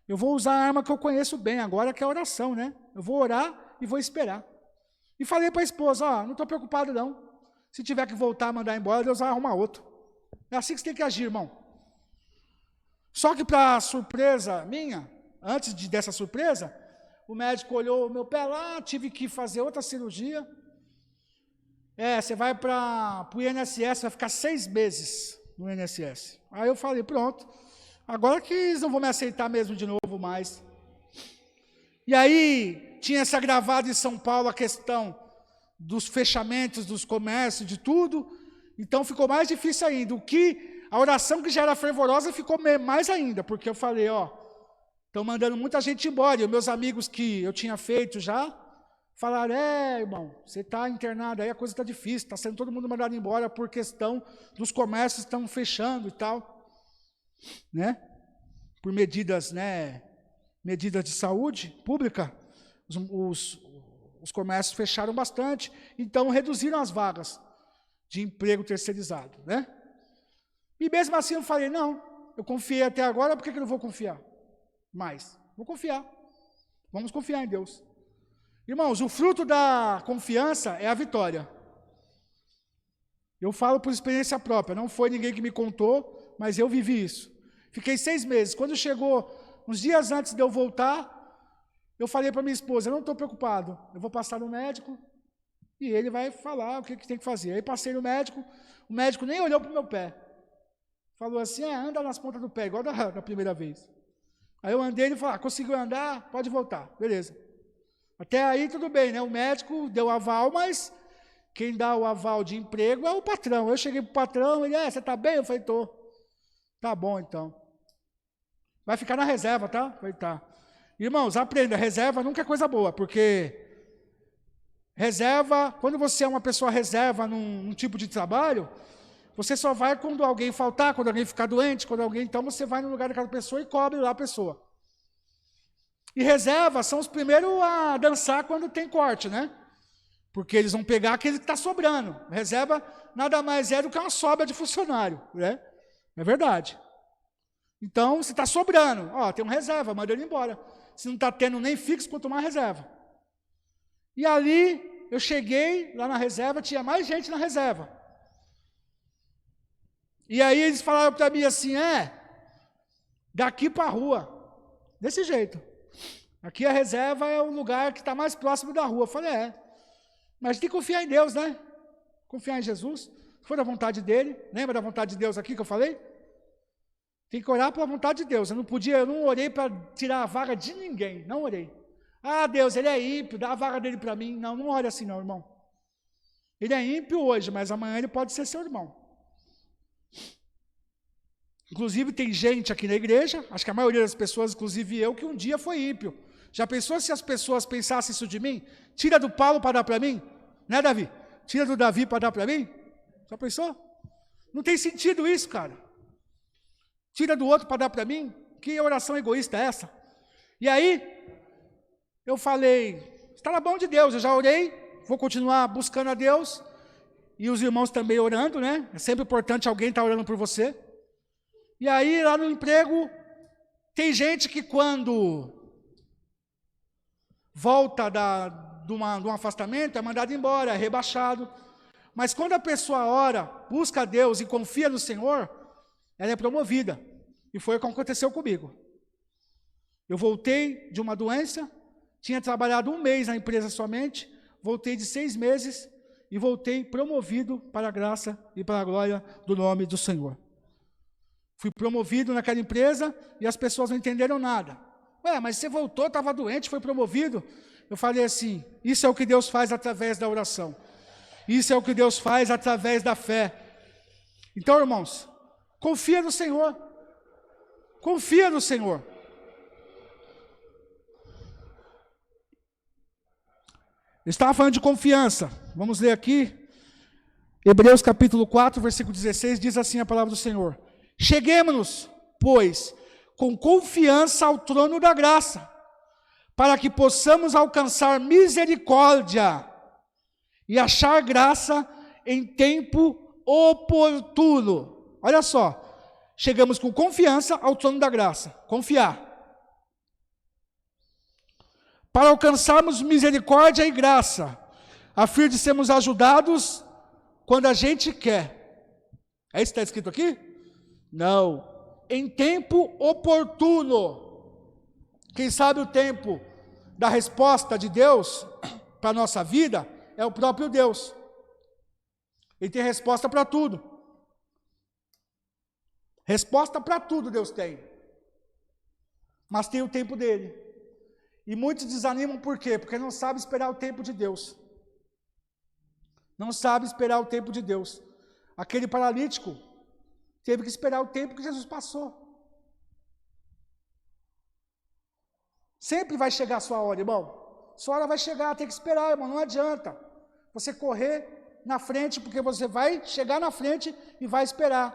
eu vou usar a arma que eu conheço bem, agora que é a oração, né? Eu vou orar e vou esperar. E falei para a esposa, não estou preocupado não, se tiver que voltar, mandar embora, Deus vai arrumar outro. É assim que você tem que agir, irmão. Só que para surpresa minha, antes dessa surpresa, o médico olhou o meu pé lá, tive que fazer outra cirurgia. Você vai para o INSS, vai ficar 6 meses no INSS. Aí eu falei, pronto, agora que eles não vão me aceitar mesmo de novo mais. E aí, tinha se agravado em São Paulo a questão dos fechamentos, dos comércios, de tudo, então ficou mais difícil ainda. A oração que já era fervorosa ficou mais ainda, porque eu falei, estão mandando muita gente embora, e os meus amigos que eu tinha feito já, falaram, irmão, você está internado aí, a coisa está difícil, está sendo todo mundo mandado embora por questão dos comércios estão fechando e tal, né? Por medidas, né? Medidas de saúde pública, os comércios fecharam bastante, então reduziram as vagas de emprego terceirizado, né? E mesmo assim eu falei, não, eu confiei até agora, por que eu não vou confiar mais? Vou confiar. Vamos confiar em Deus. Irmãos, o fruto da confiança é a vitória. Eu falo por experiência própria, não foi ninguém que me contou, mas eu vivi isso. Fiquei 6 meses. Quando chegou, uns dias antes de eu voltar, eu falei para minha esposa, eu não estou preocupado, eu vou passar no médico e ele vai falar o que tem que fazer. Aí passei no médico, o médico nem olhou para o meu pé. Falou assim, anda nas pontas do pé, igual da primeira vez. Aí eu andei, ele falou, conseguiu andar, pode voltar, beleza. Até aí tudo bem, né? O médico deu aval, mas quem dá o aval de emprego é o patrão. Eu cheguei para o patrão, ele, você está bem? Eu falei, estou. Tá bom, então. Vai ficar na reserva, tá? Eu falei, tá. Irmãos, aprenda, reserva nunca é coisa boa, porque reserva, quando você é uma pessoa reserva num tipo de trabalho, você só vai quando alguém faltar, quando alguém ficar doente, então você vai no lugar daquela pessoa e cobre lá a pessoa. E reserva são os primeiros a dançar quando tem corte, né? Porque eles vão pegar aquele que está sobrando. Reserva nada mais é do que uma sobra de funcionário, né? É verdade. Então, se está sobrando, tem um reserva, manda ele embora. Se não está tendo nem fixo, quanto mais reserva. E ali, eu cheguei lá na reserva, tinha mais gente na reserva. E aí eles falaram para mim assim, daqui para a rua, desse jeito. Aqui a reserva é o lugar que está mais próximo da rua. Eu falei, mas tem que confiar em Deus, né? Confiar em Jesus. Se for da vontade dele, lembra da vontade de Deus aqui que eu falei? Tem que orar pela vontade de Deus. Eu não orei para tirar a vaga de ninguém, não orei. Deus, ele é ímpio, dá a vaga dele para mim. Não, não ore assim não, irmão. Ele é ímpio hoje, mas amanhã ele pode ser seu irmão. Inclusive tem gente aqui na igreja, acho que a maioria das pessoas, inclusive eu, que um dia foi ímpio. Já pensou se as pessoas pensassem isso de mim? Tira do Paulo para dar para mim? Né, Davi? Tira do Davi para dar para mim? Já pensou? Não tem sentido isso, cara. Tira do outro para dar para mim? Que oração egoísta é essa? E aí, eu falei, está na mão de Deus, eu já orei, vou continuar buscando a Deus, e os irmãos também orando, né? É sempre importante alguém estar orando por você. E aí, lá no emprego, tem gente que quando volta de um afastamento, é mandado embora, é rebaixado. Mas quando a pessoa ora, busca a Deus e confia no Senhor, ela é promovida. E foi o que aconteceu comigo. Eu voltei de uma doença, tinha trabalhado 1 mês na empresa somente, voltei de 6 meses e voltei promovido para a graça e para a glória do nome do Senhor. Fui promovido naquela empresa e as pessoas não entenderam nada. Mas você voltou, estava doente, foi promovido? Eu falei assim, isso é o que Deus faz através da oração. Isso é o que Deus faz através da fé. Então, irmãos, confia no Senhor. Confia no Senhor. Eu estava falando de confiança. Vamos ler aqui. Hebreus capítulo 4, versículo 16, diz assim a palavra do Senhor. Cheguemo-nos, pois, com confiança ao trono da graça, para que possamos alcançar misericórdia e achar graça em tempo oportuno. Olha só, chegamos com confiança ao trono da graça, confiar. Para alcançarmos misericórdia e graça, a fim de sermos ajudados quando a gente quer. É isso que está escrito aqui? Não, em tempo oportuno. Quem sabe o tempo da resposta de Deus para a nossa vida é o próprio Deus. Ele tem resposta para tudo. Resposta para tudo Deus tem. Mas tem o tempo dele. E muitos desanimam por quê? Porque não sabem esperar o tempo de Deus. Não sabem esperar o tempo de Deus. Aquele paralítico teve que esperar o tempo que Jesus passou. Sempre vai chegar a sua hora, irmão. Sua hora vai chegar, tem que esperar, irmão, não adianta você correr na frente, porque você vai chegar na frente e vai esperar.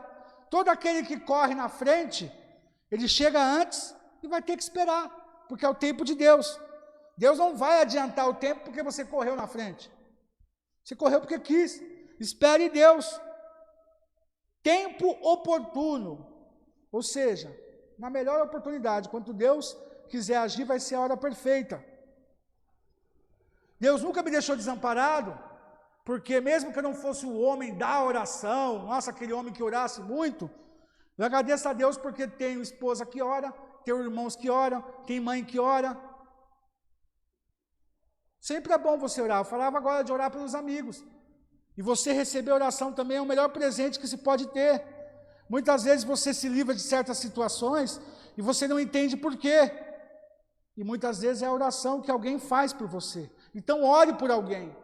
Todo aquele que corre na frente, ele chega antes e vai ter que esperar, porque é o tempo de Deus. Deus não vai adiantar o tempo porque você correu na frente. Você correu porque quis. Espere Deus. tempo oportuno, ou seja, na melhor oportunidade, quando Deus quiser agir, vai ser a hora perfeita. Deus nunca me deixou desamparado, porque mesmo que eu não fosse o homem da oração, nossa, aquele homem que orasse muito, eu agradeço a Deus porque tenho esposa que ora, tenho irmãos que oram, tem mãe que ora. Sempre é bom você orar. Eu falava agora de orar pelos amigos. E você receber oração também é o melhor presente que se pode ter. Muitas vezes você se livra de certas situações e você não entende por quê. E muitas vezes é a oração que alguém faz por você. Então ore por alguém.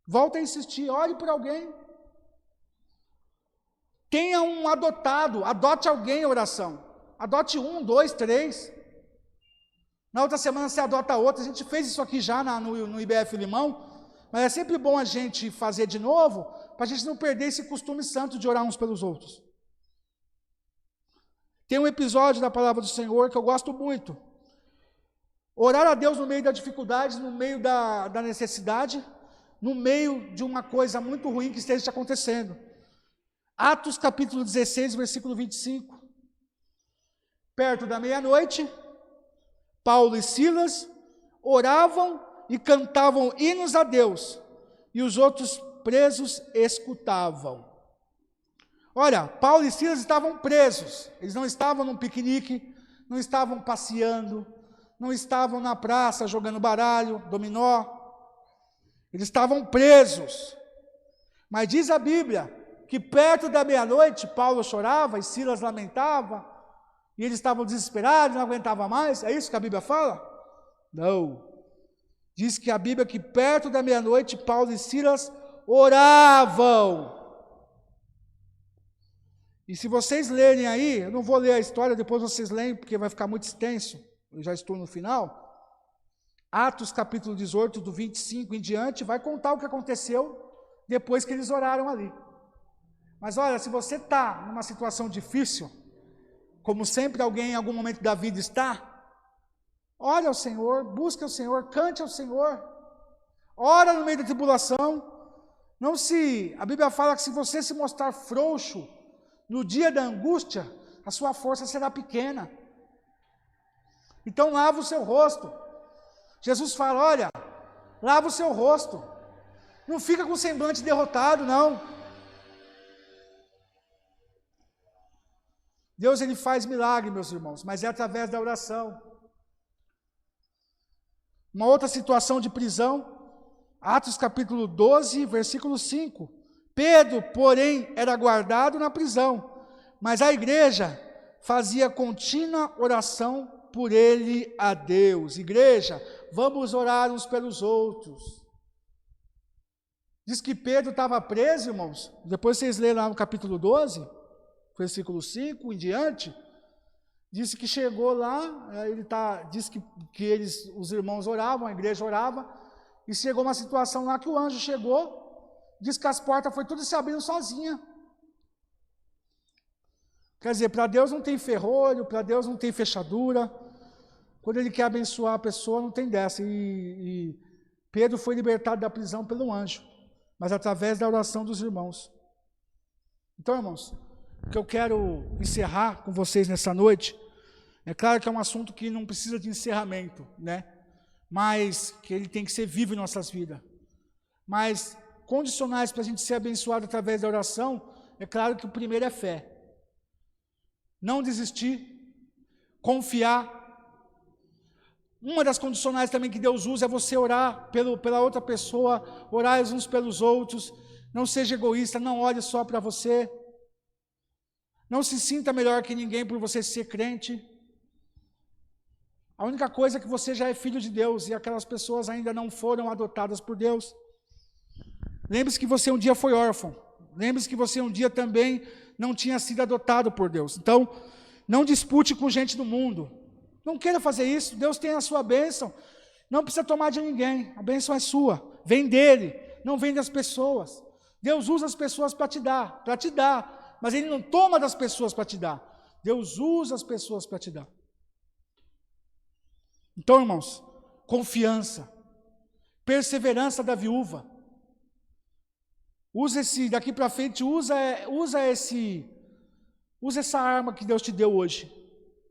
Volta a insistir, ore por alguém. Tenha um adotado, adote alguém em oração. Adote 1, 2, 3. Na outra semana você adota outro. A gente fez isso aqui já no IBF Limão. Mas é sempre bom a gente fazer de novo, para a gente não perder esse costume santo de orar uns pelos outros. Tem um episódio da palavra do Senhor que eu gosto muito. Orar a Deus no meio da dificuldade, no meio da necessidade, no meio de uma coisa muito ruim que esteja te acontecendo. Atos capítulo 16, versículo 25. Perto da meia-noite, Paulo e Silas oravam e cantavam hinos a Deus, e os outros presos escutavam. Olha, Paulo e Silas estavam presos, eles não estavam num piquenique, não estavam passeando, não estavam na praça jogando baralho, dominó, eles estavam presos. Mas diz a Bíblia que perto da meia-noite Paulo chorava e Silas lamentava, e eles estavam desesperados, não aguentavam mais. É isso que a Bíblia fala? Não. Diz que a Bíblia que perto da meia-noite Paulo e Silas oravam. E se vocês lerem aí, eu não vou ler a história, depois vocês leem, porque vai ficar muito extenso, eu já estou no final. Atos capítulo 18, do 25 em diante, vai contar o que aconteceu depois que eles oraram ali. Mas olha, se você está numa situação difícil, como sempre alguém em algum momento da vida está, ore ao Senhor, busque ao Senhor, cante ao Senhor, ora no meio da tribulação. A Bíblia fala que se você se mostrar frouxo no dia da angústia, a sua força será pequena. Então lava o seu rosto. Jesus fala, olha, lava o seu rosto. Não fica com semblante derrotado, não. Deus, Ele faz milagre, meus irmãos, mas é através da oração. Uma outra situação de prisão, Atos capítulo 12, versículo 5. Pedro, porém, era guardado na prisão, mas a igreja fazia contínua oração por ele a Deus. Igreja, vamos orar uns pelos outros. Diz que Pedro estava preso, irmãos, depois vocês lerem lá no capítulo 12, versículo 5 em diante, disse que chegou lá, diz que os irmãos oravam, a igreja orava, e chegou uma situação lá que o anjo chegou, diz que as portas foi tudo se abrindo sozinha. Quer dizer, para Deus não tem ferrolho, para Deus não tem fechadura, quando Ele quer abençoar a pessoa, não tem dessa, e Pedro foi libertado da prisão pelo anjo, mas através da oração dos irmãos. Então, irmãos, o que eu quero encerrar com vocês nessa noite, é claro que é um assunto que não precisa de encerramento, né? Mas que ele tem que ser vivo em nossas vidas. Mas condicionais para a gente ser abençoado através da oração, é claro que o primeiro é fé. Não desistir, confiar. Uma das condicionais também que Deus usa é você orar pela outra pessoa, orar uns pelos outros. Não seja egoísta, não olhe só para você. Não se sinta melhor que ninguém por você ser crente. A única coisa é que você já é filho de Deus e aquelas pessoas ainda não foram adotadas por Deus. Lembre-se que você um dia foi órfão. Lembre-se que você um dia também não tinha sido adotado por Deus. Então, não dispute com gente do mundo. Não queira fazer isso. Deus tem a sua bênção. Não precisa tomar de ninguém. A bênção é sua. Vem dele. Não vem das pessoas. Deus usa as pessoas para te dar. Mas Ele não toma das pessoas para te dar. Deus usa as pessoas para te dar. Então, irmãos, confiança, perseverança da viúva. daqui para frente, usa essa arma que Deus te deu hoje.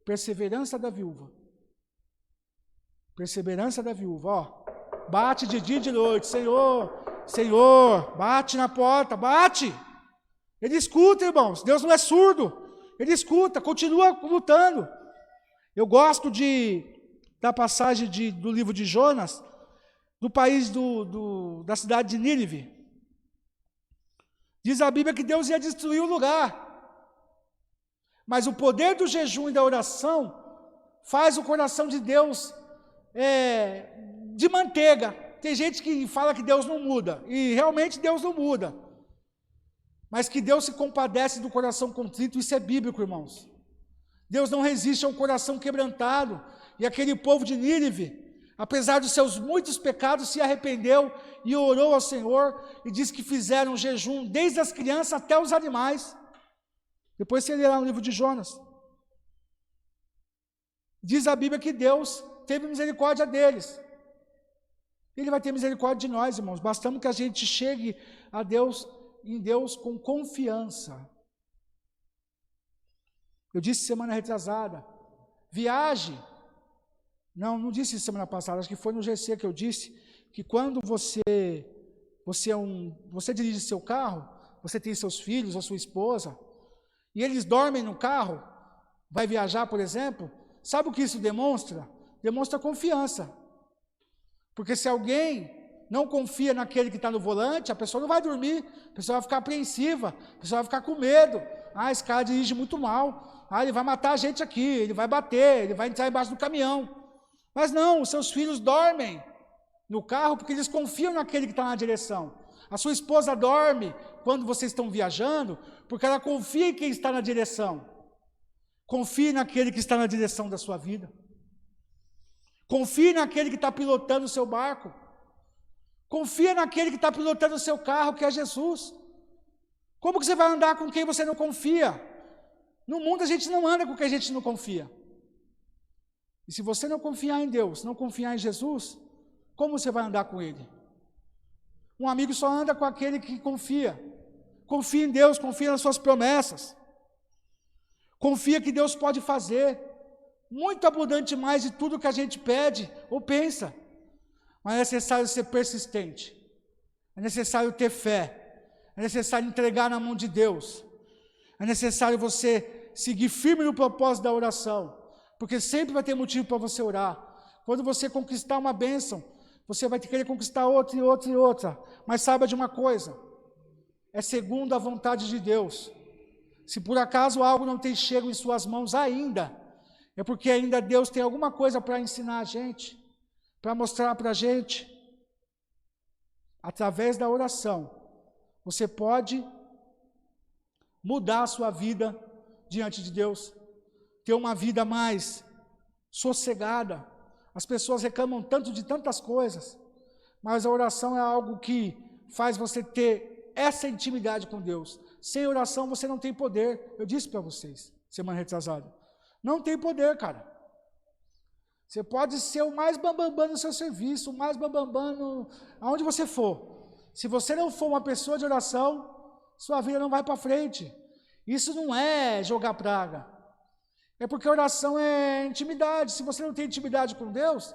Perseverança da viúva. Perseverança da viúva, ó. Bate de dia e de noite, Senhor, bate na porta, bate. Ele escuta, irmãos, Deus não é surdo. Ele escuta, continua lutando. Eu gosto da passagem do livro de Jonas, do país da cidade de Nínive. Diz a Bíblia que Deus ia destruir o lugar. Mas o poder do jejum e da oração faz o coração de Deus de manteiga. Tem gente que fala que Deus não muda, e realmente Deus não muda. Mas que Deus se compadece do coração contrito, isso é bíblico, irmãos. Deus não resiste a um coração quebrantado. E aquele povo de Nínive, apesar dos seus muitos pecados, se arrependeu e orou ao Senhor, e diz que fizeram jejum desde as crianças até os animais. Depois você lê lá no livro de Jonas. Diz a Bíblia que Deus teve misericórdia deles. Ele vai ter misericórdia de nós, irmãos. Bastamos que a gente chegue a Deus, em Deus com confiança. Eu disse semana retrasada, viaje. Não disse semana passada, acho que foi no GC que eu disse, que quando você dirige seu carro, você tem seus filhos ou sua esposa, e eles dormem no carro, vai viajar, por exemplo, sabe o que isso demonstra? Demonstra confiança. Porque se alguém não confia naquele que está no volante, a pessoa não vai dormir, a pessoa vai ficar apreensiva, a pessoa vai ficar com medo. Esse cara dirige muito mal, ele vai matar a gente aqui, ele vai bater, ele vai entrar embaixo do caminhão. Mas não, os seus filhos dormem no carro porque eles confiam naquele que está na direção. A sua esposa dorme quando vocês estão viajando porque ela confia em quem está na direção. Confie naquele que está na direção da sua vida. Confie naquele que está pilotando o seu barco. Confia naquele que está pilotando o seu carro, que é Jesus. Como que você vai andar com quem você não confia? No mundo a gente não anda com quem a gente não confia. E se você não confiar em Deus, não confiar em Jesus, como você vai andar com Ele? Um amigo só anda com aquele que confia. Confia em Deus, confia nas suas promessas. Confia que Deus pode fazer muito abundante mais de tudo que a gente pede ou pensa. Mas é necessário ser persistente. É necessário ter fé. É necessário entregar na mão de Deus. É necessário você seguir firme no propósito da oração. Porque sempre vai ter motivo para você orar. Quando você conquistar uma bênção, você vai querer conquistar outra e outra e outra. Mas saiba de uma coisa, é segundo a vontade de Deus. Se por acaso algo não tem chego em suas mãos ainda, é porque ainda Deus tem alguma coisa para ensinar a gente, para mostrar para a gente. Através da oração, você pode mudar a sua vida diante de Deus, ter uma vida mais sossegada. As pessoas reclamam tanto de tantas coisas, mas a oração é algo que faz você ter essa intimidade com Deus. Sem oração você não tem poder. Eu disse para vocês, semana retrasada. Não tem poder, cara. Você pode ser o mais bambambam no seu serviço, o mais bambambam aonde você for. Se você não for uma pessoa de oração, sua vida não vai para frente. Isso não é jogar praga. É porque oração é intimidade. Se você não tem intimidade com Deus,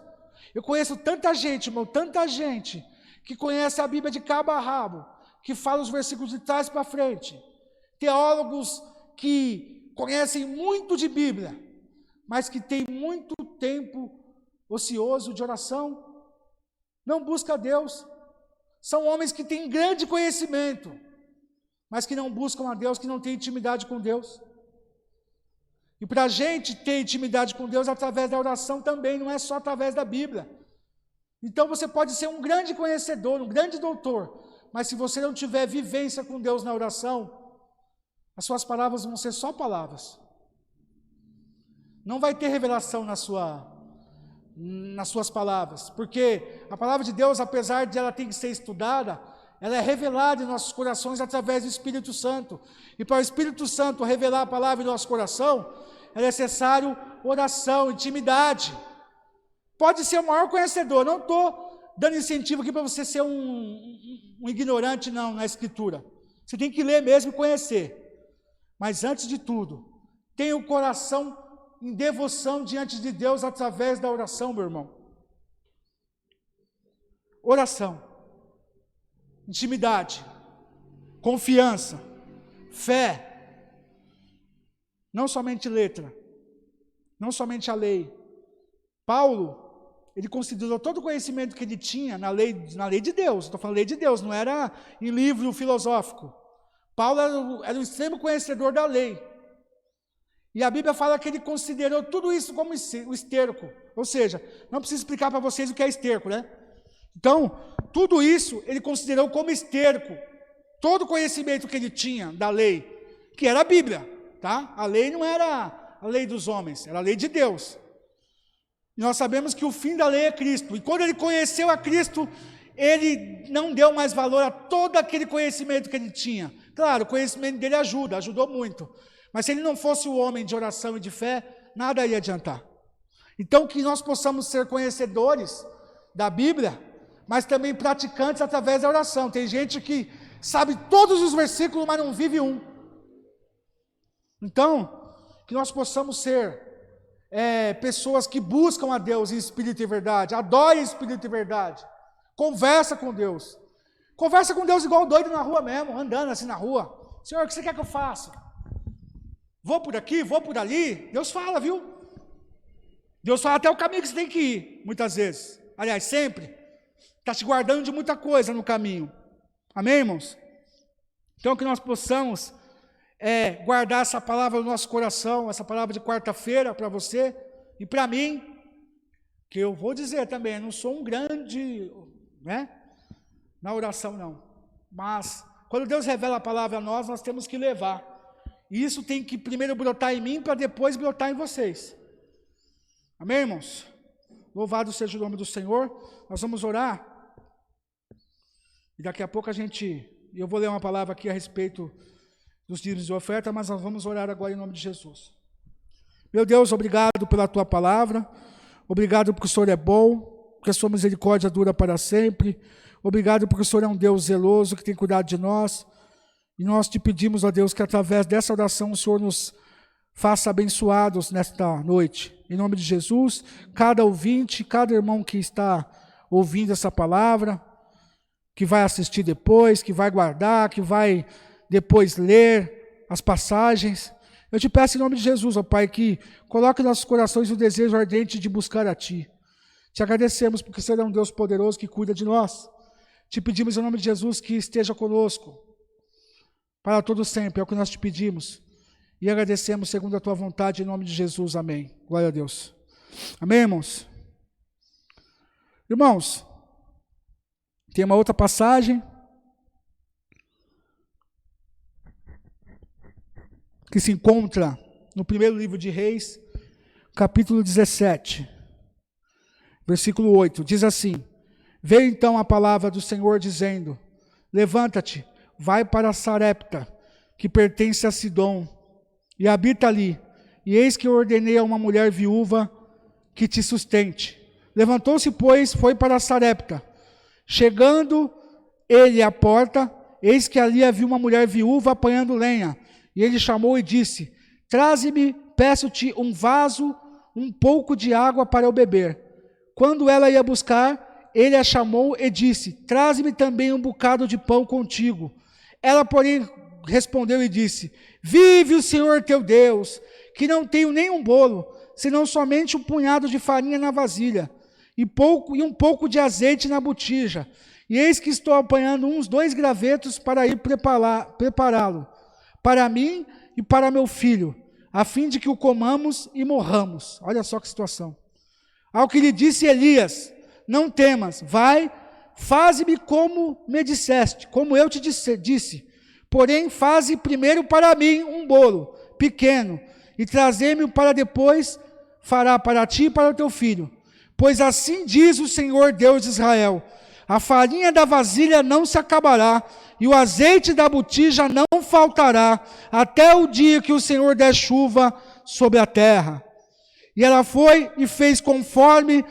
eu conheço tanta gente, irmão, tanta gente que conhece a Bíblia de cabo a rabo, que fala os versículos de trás para frente. Teólogos que conhecem muito de Bíblia, mas que têm muito tempo ocioso de oração, não busca Deus. São homens que têm grande conhecimento, mas que não buscam a Deus, que não têm intimidade com Deus. E para a gente ter intimidade com Deus através da oração também, não é só através da Bíblia. Então você pode ser um grande conhecedor, um grande doutor, mas se você não tiver vivência com Deus na oração, as suas palavras vão ser só palavras. Não vai ter revelação nas suas palavras, porque a palavra de Deus, apesar de ela ter que ser estudada, ela é revelada em nossos corações através do Espírito Santo. E para o Espírito Santo revelar a palavra em nosso coração, é necessário oração, intimidade. Pode ser o maior conhecedor, não estou dando incentivo aqui para você ser um um ignorante não na Escritura. Você tem que ler mesmo e conhecer. Mas antes de tudo, tenha o coração em devoção diante de Deus através da oração, meu irmão. Oração, intimidade, confiança, fé, não somente letra, não somente a lei. Paulo, ele considerou todo o conhecimento que ele tinha na lei de Deus. Estou falando lei de Deus, não era em livro filosófico. Paulo era um extremo conhecedor da lei. E a Bíblia fala que ele considerou tudo isso como o esterco. Ou seja, não preciso explicar para vocês o que é esterco, né? Então, tudo isso ele considerou como esterco. Todo o conhecimento que ele tinha da lei, que era a Bíblia, tá? A lei não era a lei dos homens, era a lei de Deus. E nós sabemos que o fim da lei é Cristo. E quando ele conheceu a Cristo, ele não deu mais valor a todo aquele conhecimento que ele tinha. Claro, o conhecimento dele ajudou muito. Mas se ele não fosse o homem de oração e de fé, nada ia adiantar. Então, que nós possamos ser conhecedores da Bíblia, mas também praticantes através da oração. Tem gente que sabe todos os versículos, mas não vive um. Então, que nós possamos ser pessoas que buscam a Deus em espírito e verdade, adorem em espírito e verdade, conversa com Deus. Conversa com Deus igual doido na rua mesmo, andando assim na rua. Senhor, o que você quer que eu faça? Vou por aqui, vou por ali. Deus fala, viu? Deus fala até o caminho que você tem que ir, muitas vezes. Aliás, sempre. Está te guardando de muita coisa no caminho. Amém, irmãos? Então, que nós possamos guardar essa palavra no nosso coração, essa palavra de quarta-feira para você e para mim, que eu vou dizer também, eu não sou um grande, né, na oração não, mas quando Deus revela a palavra a nós temos que levar, e isso tem que primeiro brotar em mim, para depois brotar em vocês. Amém, irmãos? Louvado seja o nome do Senhor. Nós vamos orar, e daqui a pouco eu vou ler uma palavra aqui a respeito dos dízimos de oferta, mas nós vamos orar agora em nome de Jesus. Meu Deus, obrigado pela tua palavra, obrigado porque o Senhor é bom, porque a sua misericórdia dura para sempre, obrigado porque o Senhor é um Deus zeloso que tem cuidado de nós, e nós te pedimos, ó Deus, que através dessa oração o Senhor nos faça abençoados nesta noite, em nome de Jesus, cada ouvinte, cada irmão que está ouvindo essa palavra, que vai assistir depois, que vai guardar, que vai depois ler as passagens, eu te peço em nome de Jesus, ó Pai, que coloque em nossos corações o desejo ardente de buscar a Ti. Te agradecemos porque Você é um Deus poderoso que cuida de nós. Te pedimos em nome de Jesus que esteja conosco para todo sempre, é o que nós te pedimos. E agradecemos segundo a Tua vontade em nome de Jesus, amém. Glória a Deus. Amém, irmãos? Irmãos, tem uma outra passagem que se encontra no primeiro livro de Reis, capítulo 17, versículo 8, diz assim: Veio então a palavra do Senhor dizendo: Levanta-te, vai para Sarepta, que pertence a Sidom, e habita ali, e eis que eu ordenei a uma mulher viúva que te sustente. Levantou-se, pois, foi para Sarepta. Chegando ele à porta, eis que ali havia uma mulher viúva apanhando lenha. E ele chamou e disse: Traze-me, peço-te, um vaso, um pouco de água para eu beber. Quando ela ia buscar, ele a chamou e disse: Traze-me também um bocado de pão contigo. Ela, porém, respondeu e disse: Vive o Senhor teu Deus, que não tenho nem um bolo, senão somente um punhado de farinha na vasilha, e um pouco de azeite na botija. E eis que estou apanhando uns 2 gravetos para ir prepará-lo, para mim e para meu filho, a fim de que o comamos e morramos. Olha só que situação. Ao que lhe disse Elias: Não temas, vai, faze-me como me disseste, como eu te disse. Porém, faze primeiro para mim um bolo pequeno, e trazei-me para depois fará para ti e para o teu filho. Pois assim diz o Senhor Deus de Israel: a farinha da vasilha não se acabará, e o azeite da botija não faltará, até o dia que o Senhor der chuva sobre a terra. E ela foi e fez conforme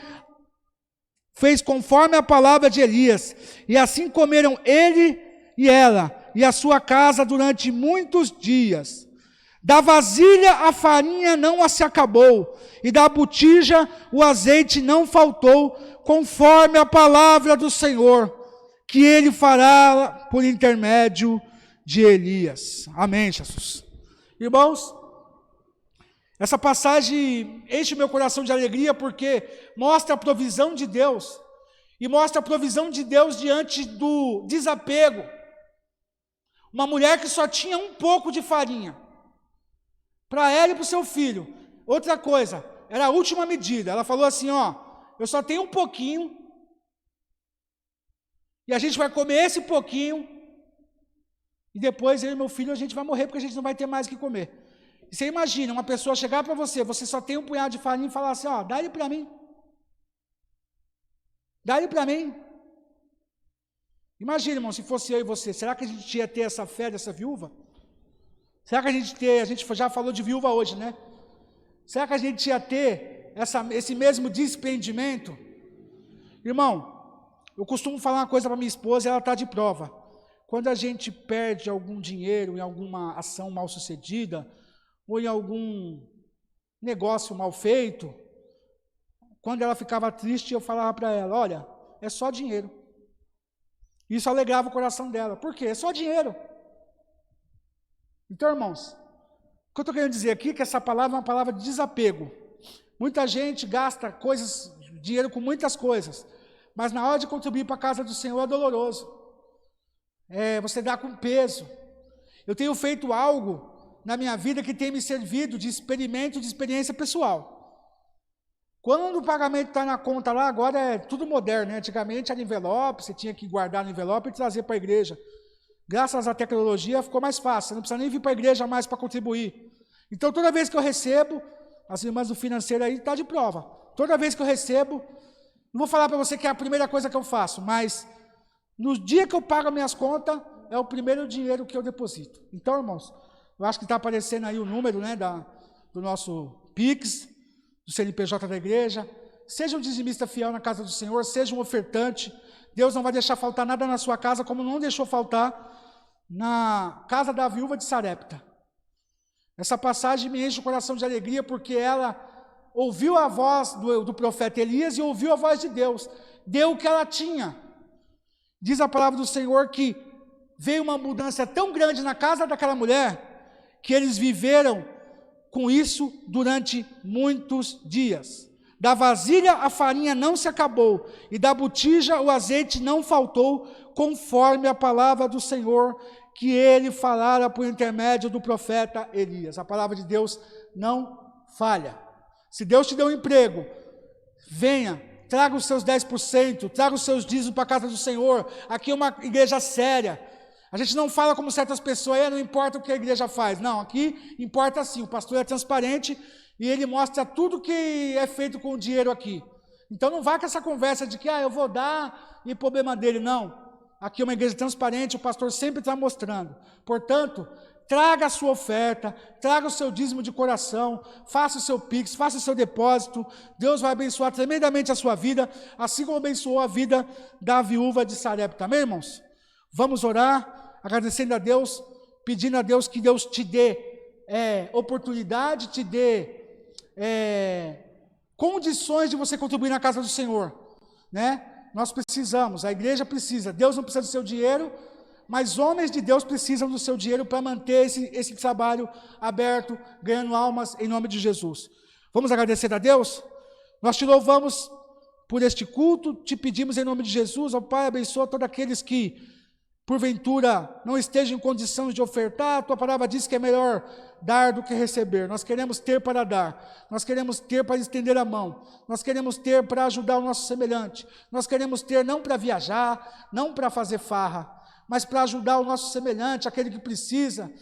fez conforme a palavra de Elias, e assim comeram ele e ela, e a sua casa durante muitos dias. Da vasilha a farinha não se acabou, e da botija o azeite não faltou, conforme a palavra do Senhor, que ele fará por intermédio de Elias. Amém, Jesus. Irmãos, essa passagem enche meu coração de alegria, porque mostra a provisão de Deus, e mostra a provisão de Deus diante do desapego. Uma mulher que só tinha um pouco de farinha, para ela e para o seu filho. Outra coisa, era a última medida. Ela falou assim, eu só tenho um pouquinho, e a gente vai comer esse pouquinho, e depois eu e meu filho a gente vai morrer, porque a gente não vai ter mais o que comer. E você imagina, uma pessoa chegar para você só tem um punhado de farinha e falar assim, dá ele para mim. Dá ele para mim. Imagina, irmão, se fosse eu e você, será que a gente ia ter essa fé dessa viúva? Será que a gente já falou de viúva hoje, né? Será que a gente ia ter esse mesmo desprendimento? Irmão, eu costumo falar uma coisa para minha esposa e ela está de prova. Quando a gente perde algum dinheiro em alguma ação mal sucedida, ou em algum negócio mal feito, quando ela ficava triste, eu falava para ela, olha, é só dinheiro. Isso alegrava o coração dela. Por quê? É só dinheiro. Então, irmãos, o que eu estou querendo dizer aqui é que essa palavra é uma palavra de desapego. Muita gente gasta dinheiro com muitas coisas, mas na hora de contribuir para a casa do Senhor é doloroso. Você dá com peso. Eu tenho feito algo na minha vida que tem me servido de experimento, de experiência pessoal. Quando o pagamento está na conta lá, agora é tudo moderno, né? Antigamente era envelope, você tinha que guardar no envelope e trazer para a igreja. Graças à tecnologia ficou mais fácil, você não precisa nem vir para a igreja mais para contribuir. Então toda vez que eu recebo, as irmãs do financeiro aí está de prova, toda vez que eu recebo, não vou falar para você que é a primeira coisa que eu faço, mas no dia que eu pago as minhas contas, é o primeiro dinheiro que eu deposito. Então, irmãos, eu acho que está aparecendo aí o número, né, do nosso Pix, do CNPJ da igreja. Seja um dizimista fiel na casa do Senhor, seja um ofertante. Deus não vai deixar faltar nada na sua casa, como não deixou faltar na casa da viúva de Sarepta. Essa passagem me enche o coração de alegria, porque ela ouviu a voz do profeta Elias e ouviu a voz de Deus. Deu o que ela tinha. Diz a palavra do Senhor que veio uma mudança tão grande na casa daquela mulher, que eles viveram com isso durante muitos dias. Da vasilha a farinha não se acabou, e da botija o azeite não faltou, conforme a palavra do Senhor, que ele falara por intermédio do profeta Elias. A palavra de Deus não falha. Se Deus te deu um emprego, venha, traga os seus 10%, traga os seus dízimos para a casa do Senhor. Aqui é uma igreja séria. A gente não fala como certas pessoas, não importa o que a igreja faz. Não, aqui importa sim, o pastor é transparente e ele mostra tudo que é feito com o dinheiro aqui. Então não vá com essa conversa de que eu vou dar e problema dele, não. Aqui é uma igreja transparente, o pastor sempre está mostrando. Portanto, traga a sua oferta, traga o seu dízimo de coração, faça o seu Pix, faça o seu depósito. Deus vai abençoar tremendamente a sua vida, assim como abençoou a vida da viúva de Sarepta. Amém, irmãos? Vamos orar, agradecendo a Deus, pedindo a Deus que Deus te dê oportunidade, te dê condições de você contribuir na casa do Senhor, né? Nós precisamos, a igreja precisa, Deus não precisa do seu dinheiro, mas homens de Deus precisam do seu dinheiro para manter esse trabalho aberto, ganhando almas em nome de Jesus. Vamos agradecer a Deus? Nós te louvamos por este culto, te pedimos em nome de Jesus, ó Pai, abençoa todos aqueles que porventura não estejam em condições de ofertar. A tua palavra diz que é melhor dar do que receber. Nós queremos ter para dar, nós queremos ter para estender a mão, nós queremos ter para ajudar o nosso semelhante, nós queremos ter não para viajar, não para fazer farra, mas para ajudar o nosso semelhante, aquele que precisa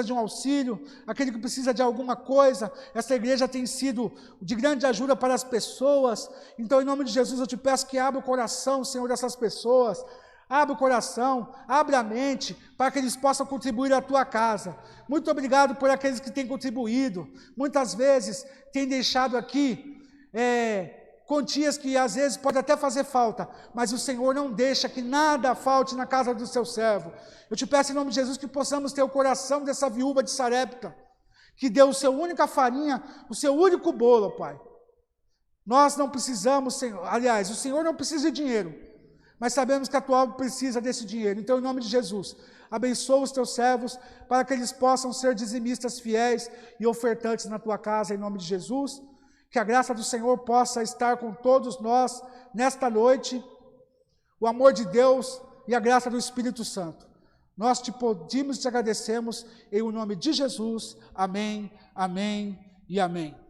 de um auxílio, aquele que precisa de alguma coisa. Essa igreja tem sido de grande ajuda para as pessoas. Então, em nome de Jesus, eu te peço que abra o coração, Senhor, dessas pessoas. Abre o coração, abre a mente, para que eles possam contribuir à tua casa. Muito obrigado por aqueles que têm contribuído. Muitas vezes têm deixado aqui quantias que às vezes pode até fazer falta, mas o Senhor não deixa que nada falte na casa do seu servo. Eu te peço em nome de Jesus que possamos ter o coração dessa viúva de Sarepta, que deu a sua única farinha, o seu único bolo, Pai. Nós não precisamos, Senhor, aliás, o Senhor não precisa de dinheiro, mas sabemos que a tua obra precisa desse dinheiro. Então, em nome de Jesus, abençoa os teus servos para que eles possam ser dizimistas fiéis e ofertantes na tua casa, em nome de Jesus. Que a graça do Senhor possa estar com todos nós nesta noite, o amor de Deus e a graça do Espírito Santo. Nós te pedimos e te agradecemos em nome de Jesus. Amém, amém e amém.